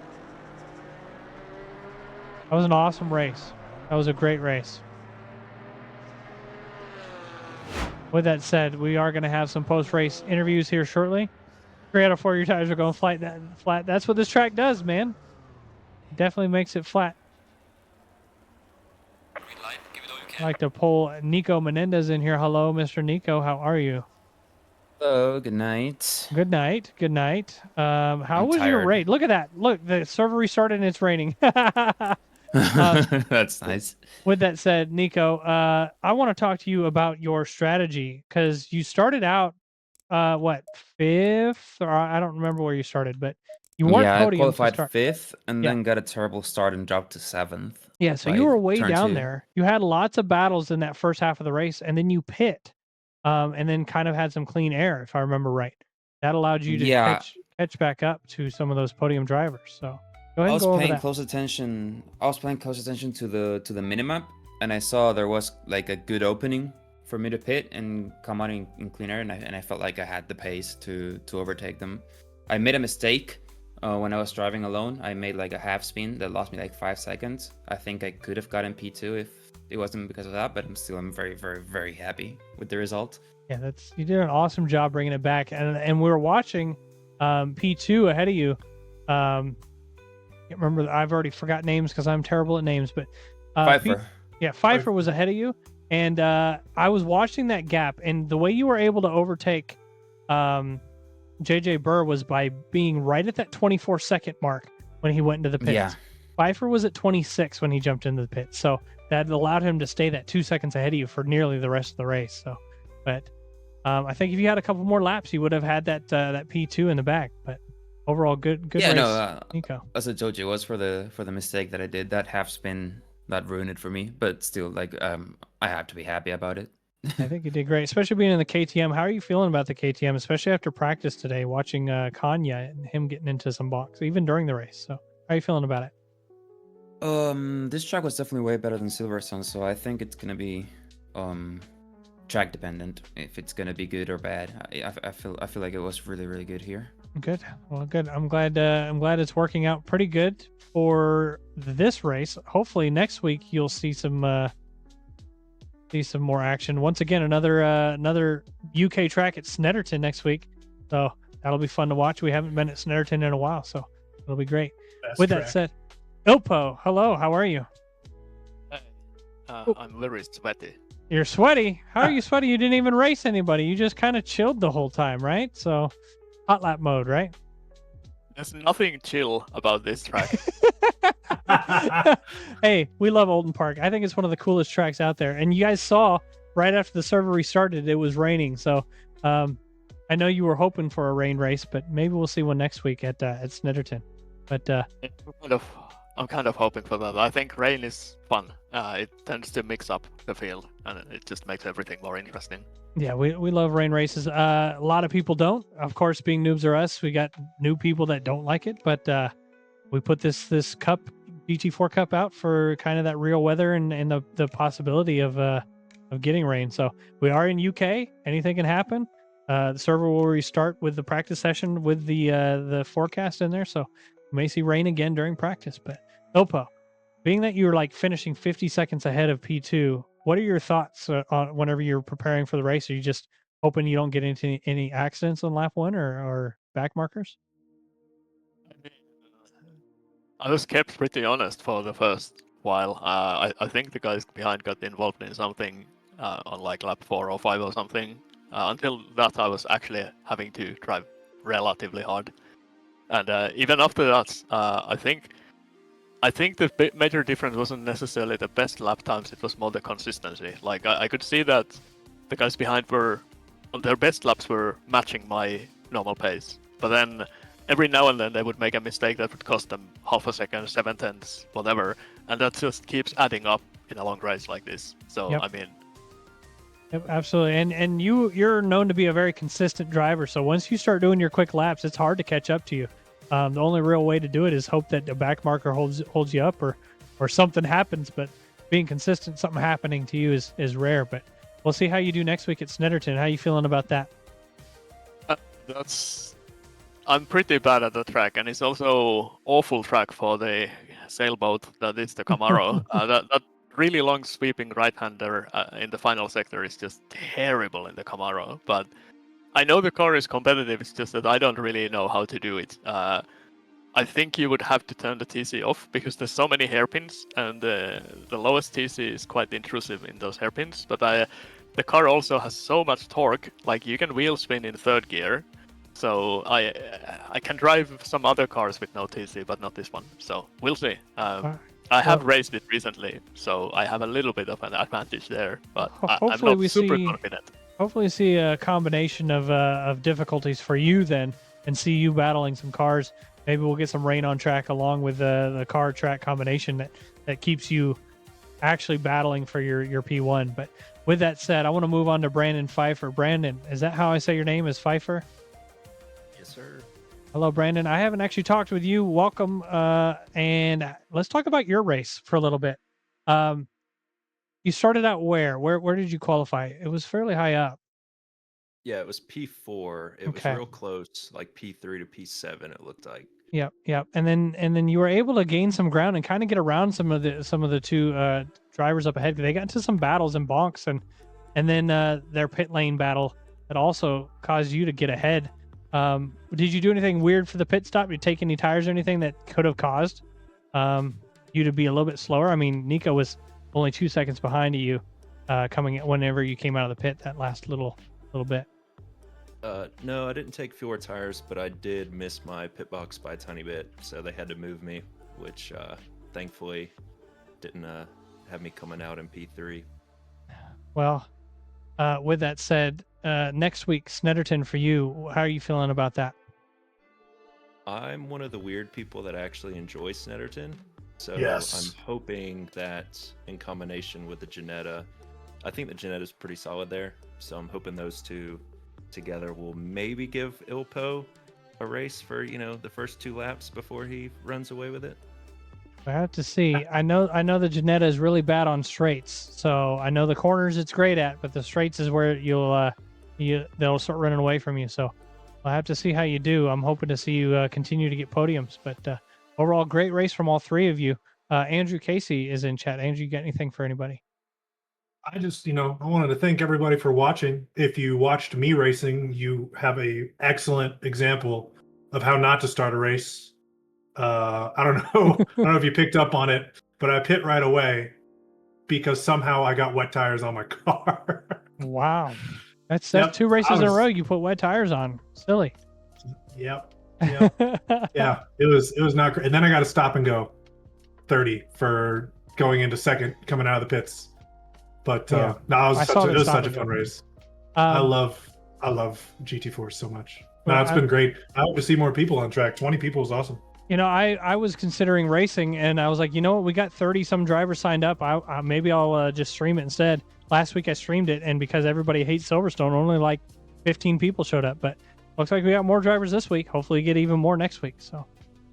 That was an awesome race. That was a great race. With that said, we are going to have some post-race interviews here shortly. 3 out of 4 of your tires are going flat. That's what this track does, man. It definitely makes it flat. I'd like to pull Nico Menendez in here. Hello, Mr. Nico. How are you? Hello, good night. Good night. Good night. How was your tired. raid? Look at that. Look, the server restarted and it's raining. That's nice. With that said, Nico, I want to talk to you about your strategy because you started out, what, 5th? Or I don't remember where you started, but you weren't Yeah, I podium to qualified start. 5th and Yeah. then got a terrible start and dropped to 7th. Yeah, so by you were way turn down 2. there. You had lots of battles in that first half of the race, and then you pit, and then kind of had some clean air, if I remember right. That allowed you to Yeah, catch back up to some of those podium drivers. So go ahead I and was go over paying that. close attention. I was paying close attention to the minimap, and I saw there was like a good opening for me to pit and come out in clean air, and I felt like I had the pace to overtake them. I made a mistake when I was driving alone. I made like a half spin that lost me like 5 seconds. I think I could have gotten P2 if it wasn't because of that, but I'm very, very, very happy with the result. Yeah, you did an awesome job bringing it back, and we were watching P2 ahead of you. Can't remember. I've already forgot names because I'm terrible at names, but Pfeiffer. Pfeiffer was ahead of you, and I was watching that gap, and the way you were able to overtake JJ Burr was by being right at that 24-second mark when he went into the pits. Yeah. Pfeiffer was at 26 when he jumped into the pits, so that allowed him to stay that 2 seconds ahead of you for nearly the rest of the race. So, but I think if you had a couple more laps, you would have had that P2 in the back. But overall, good Yeah, race, no, Nico. as I told you, it was for the mistake that I did. That half spin that ruined it for me. But still, like, I have to be happy about it. I think you did great, especially being in the KTM. How are you feeling about the KTM, especially after practice today, watching Kanya and him getting into some box, even during the race? So, how are you feeling about it? This track was definitely way better than Silverstone, so I think it's gonna be track dependent if it's gonna be good or bad. I feel like it was really, really good here. Good. Well, good. I'm glad it's working out pretty good for this race. Hopefully next week you'll see some more action. Once again, another UK track at Snetterton next week. So that'll be fun to watch. We haven't been at Snetterton in a while, so it'll be great. With that said, Ilpo, hello, how are you? I'm very sweaty. You're sweaty? How are you sweaty? You didn't even race anybody. You just kind of chilled the whole time, right? So hot lap mode, right? There's nothing chill about this track. Hey, we love Oulton Park. I think it's one of the coolest tracks out there. And you guys saw right after the server restarted, it was raining. So I know you were hoping for a rain race, but maybe we'll see one next week at Snetterton. But I'm kind of hoping for that. I think rain is fun. It tends to mix up the field. and it just makes everything more interesting. Yeah, we love rain races. A lot of people don't. Of course, being noobs are us, we got new people that don't like it, but we put this cup, GT4 cup, out for kind of that real weather and the possibility of getting rain. So we are in UK. Anything can happen. The server will restart with the practice session with the forecast in there. So we may see rain again during practice. But Ilpo, being that you're like finishing 50 seconds ahead of P2, what are your thoughts on whenever you're preparing for the race? Are you just hoping you don't get into any accidents on lap one or back markers? I was kept pretty honest for the first while. I think the guys behind got involved in something on like lap 4 or 5 or something. Until that, I was actually having to drive relatively hard. And even after that, I think the major difference wasn't necessarily the best lap times, it was more the consistency. Like, I could see that the guys behind their best laps were matching my normal pace. But then, every now and then they would make a mistake that would cost them half a second, 7/10, whatever. And that just keeps adding up in a long race like this. So, Yep. I mean... Yep, absolutely. And you're known to be a very consistent driver. So once you start doing your quick laps, it's hard to catch up to you. The only real way to do it is hope that the back marker holds you up or something happens. But being consistent, something happening to you is rare. But we'll see how you do next week at Snetterton. How you feeling about that? I'm pretty bad at the track, and it's also awful track for the sailboat that is the Camaro. That really long sweeping right-hander in the final sector is just terrible in the Camaro. But I know the car is competitive, it's just that I don't really know how to do it. I think you would have to turn the TC off because there's so many hairpins, and the lowest TC is quite intrusive in those hairpins. But the car also has so much torque, like you can wheel spin in third gear. So I can drive some other cars with no TC, but not this one. So we'll see. I have raced it recently, so I have a little bit of an advantage there. But I'm not super confident. Hopefully, see a combination of difficulties for you then, and see you battling some cars. Maybe we'll get some rain on track along with the car track combination that keeps you actually battling for your P1. But with that said, I want to move on to Brandon Pfeiffer. Brandon, is that how I say your name? Is Pfeiffer? Yes, sir. Hello, Brandon. I haven't actually talked with you. Welcome, and let's talk about your race for a little bit. You started out where? Where did you qualify? It was fairly high up. Yeah, it was P4. It was real close, like P3 to P7. It looked like. Yep. And then you were able to gain some ground and kind of get around some of the two drivers up ahead. They got into some battles and bonks, and then their pit lane battle that also caused you to get ahead. Did you do anything weird for the pit stop? Did you take any tires or anything that could have caused you to be a little bit slower? I mean, Nico was only 2 seconds behind you coming whenever you came out of the pit that last little bit. No, I didn't take fewer tires, but I did miss my pit box by a tiny bit, so they had to move me, which thankfully didn't have me coming out in P3. Well, with that said, next week, Snetterton for you, how are you feeling about that? I'm one of the weird people that actually enjoy Snetterton, so yes. I'm hoping that in combination with the Ginetta, I think the Ginetta's pretty solid there, so I'm hoping those two together will maybe give Ilpo a race for, the first 2 laps before he runs away with it. I have to see. I know the Ginetta is really bad on straights, so I know the corners it's great at, but the straights is where they'll start running away from you. So I'll have to see how you do. I'm hoping to see you continue to get podiums, but overall, great race from all 3 of you. Andrew Casey is in chat. Andrew, you got anything for anybody? I just, I wanted to thank everybody for watching. If you watched me racing, you have a excellent example of how not to start a race. I don't know if you picked up on it, but I pit right away because somehow I got wet tires on my car. Wow. That's 2 races in a row you put wet tires on. Silly. Yep. Yeah, it was not great. And then I got to stop and go 30 for going into second, coming out of the pits. But no, it was such a fun race. I love GT4 so much. No, it's been great. I hope to see more people on track. 20 people is awesome. You know, I was considering racing, and I was like, you know what, we got 30 some drivers signed up. Maybe I'll just stream it instead. Last week I streamed it, and because everybody hates Silverstone, only like 15 people showed up. But looks like we got more drivers this week. Hopefully, get even more next week. So,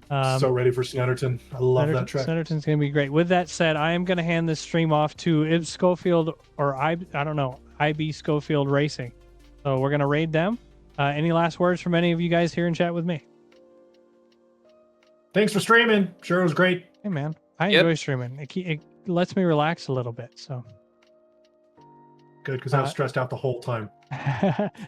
So ready for Snetterton. I love that track. Snetterton's going to be great. With that said, I am going to hand this stream off to Ib Schofield, or I don't know, IB Schofield Racing. So we're going to raid them. Any last words from any of you guys here in chat with me? Thanks for streaming. Sure, it was great. Hey, man. I Yep. enjoy streaming. It lets me relax a little bit. So, Good, because I was stressed out the whole time.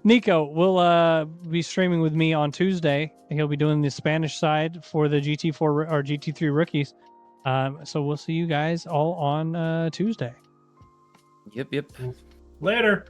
Nico will be streaming with me on Tuesday. He'll be doing the Spanish side for the GT4 or GT3 rookies. So we'll see you guys all on Tuesday. Yep. Later.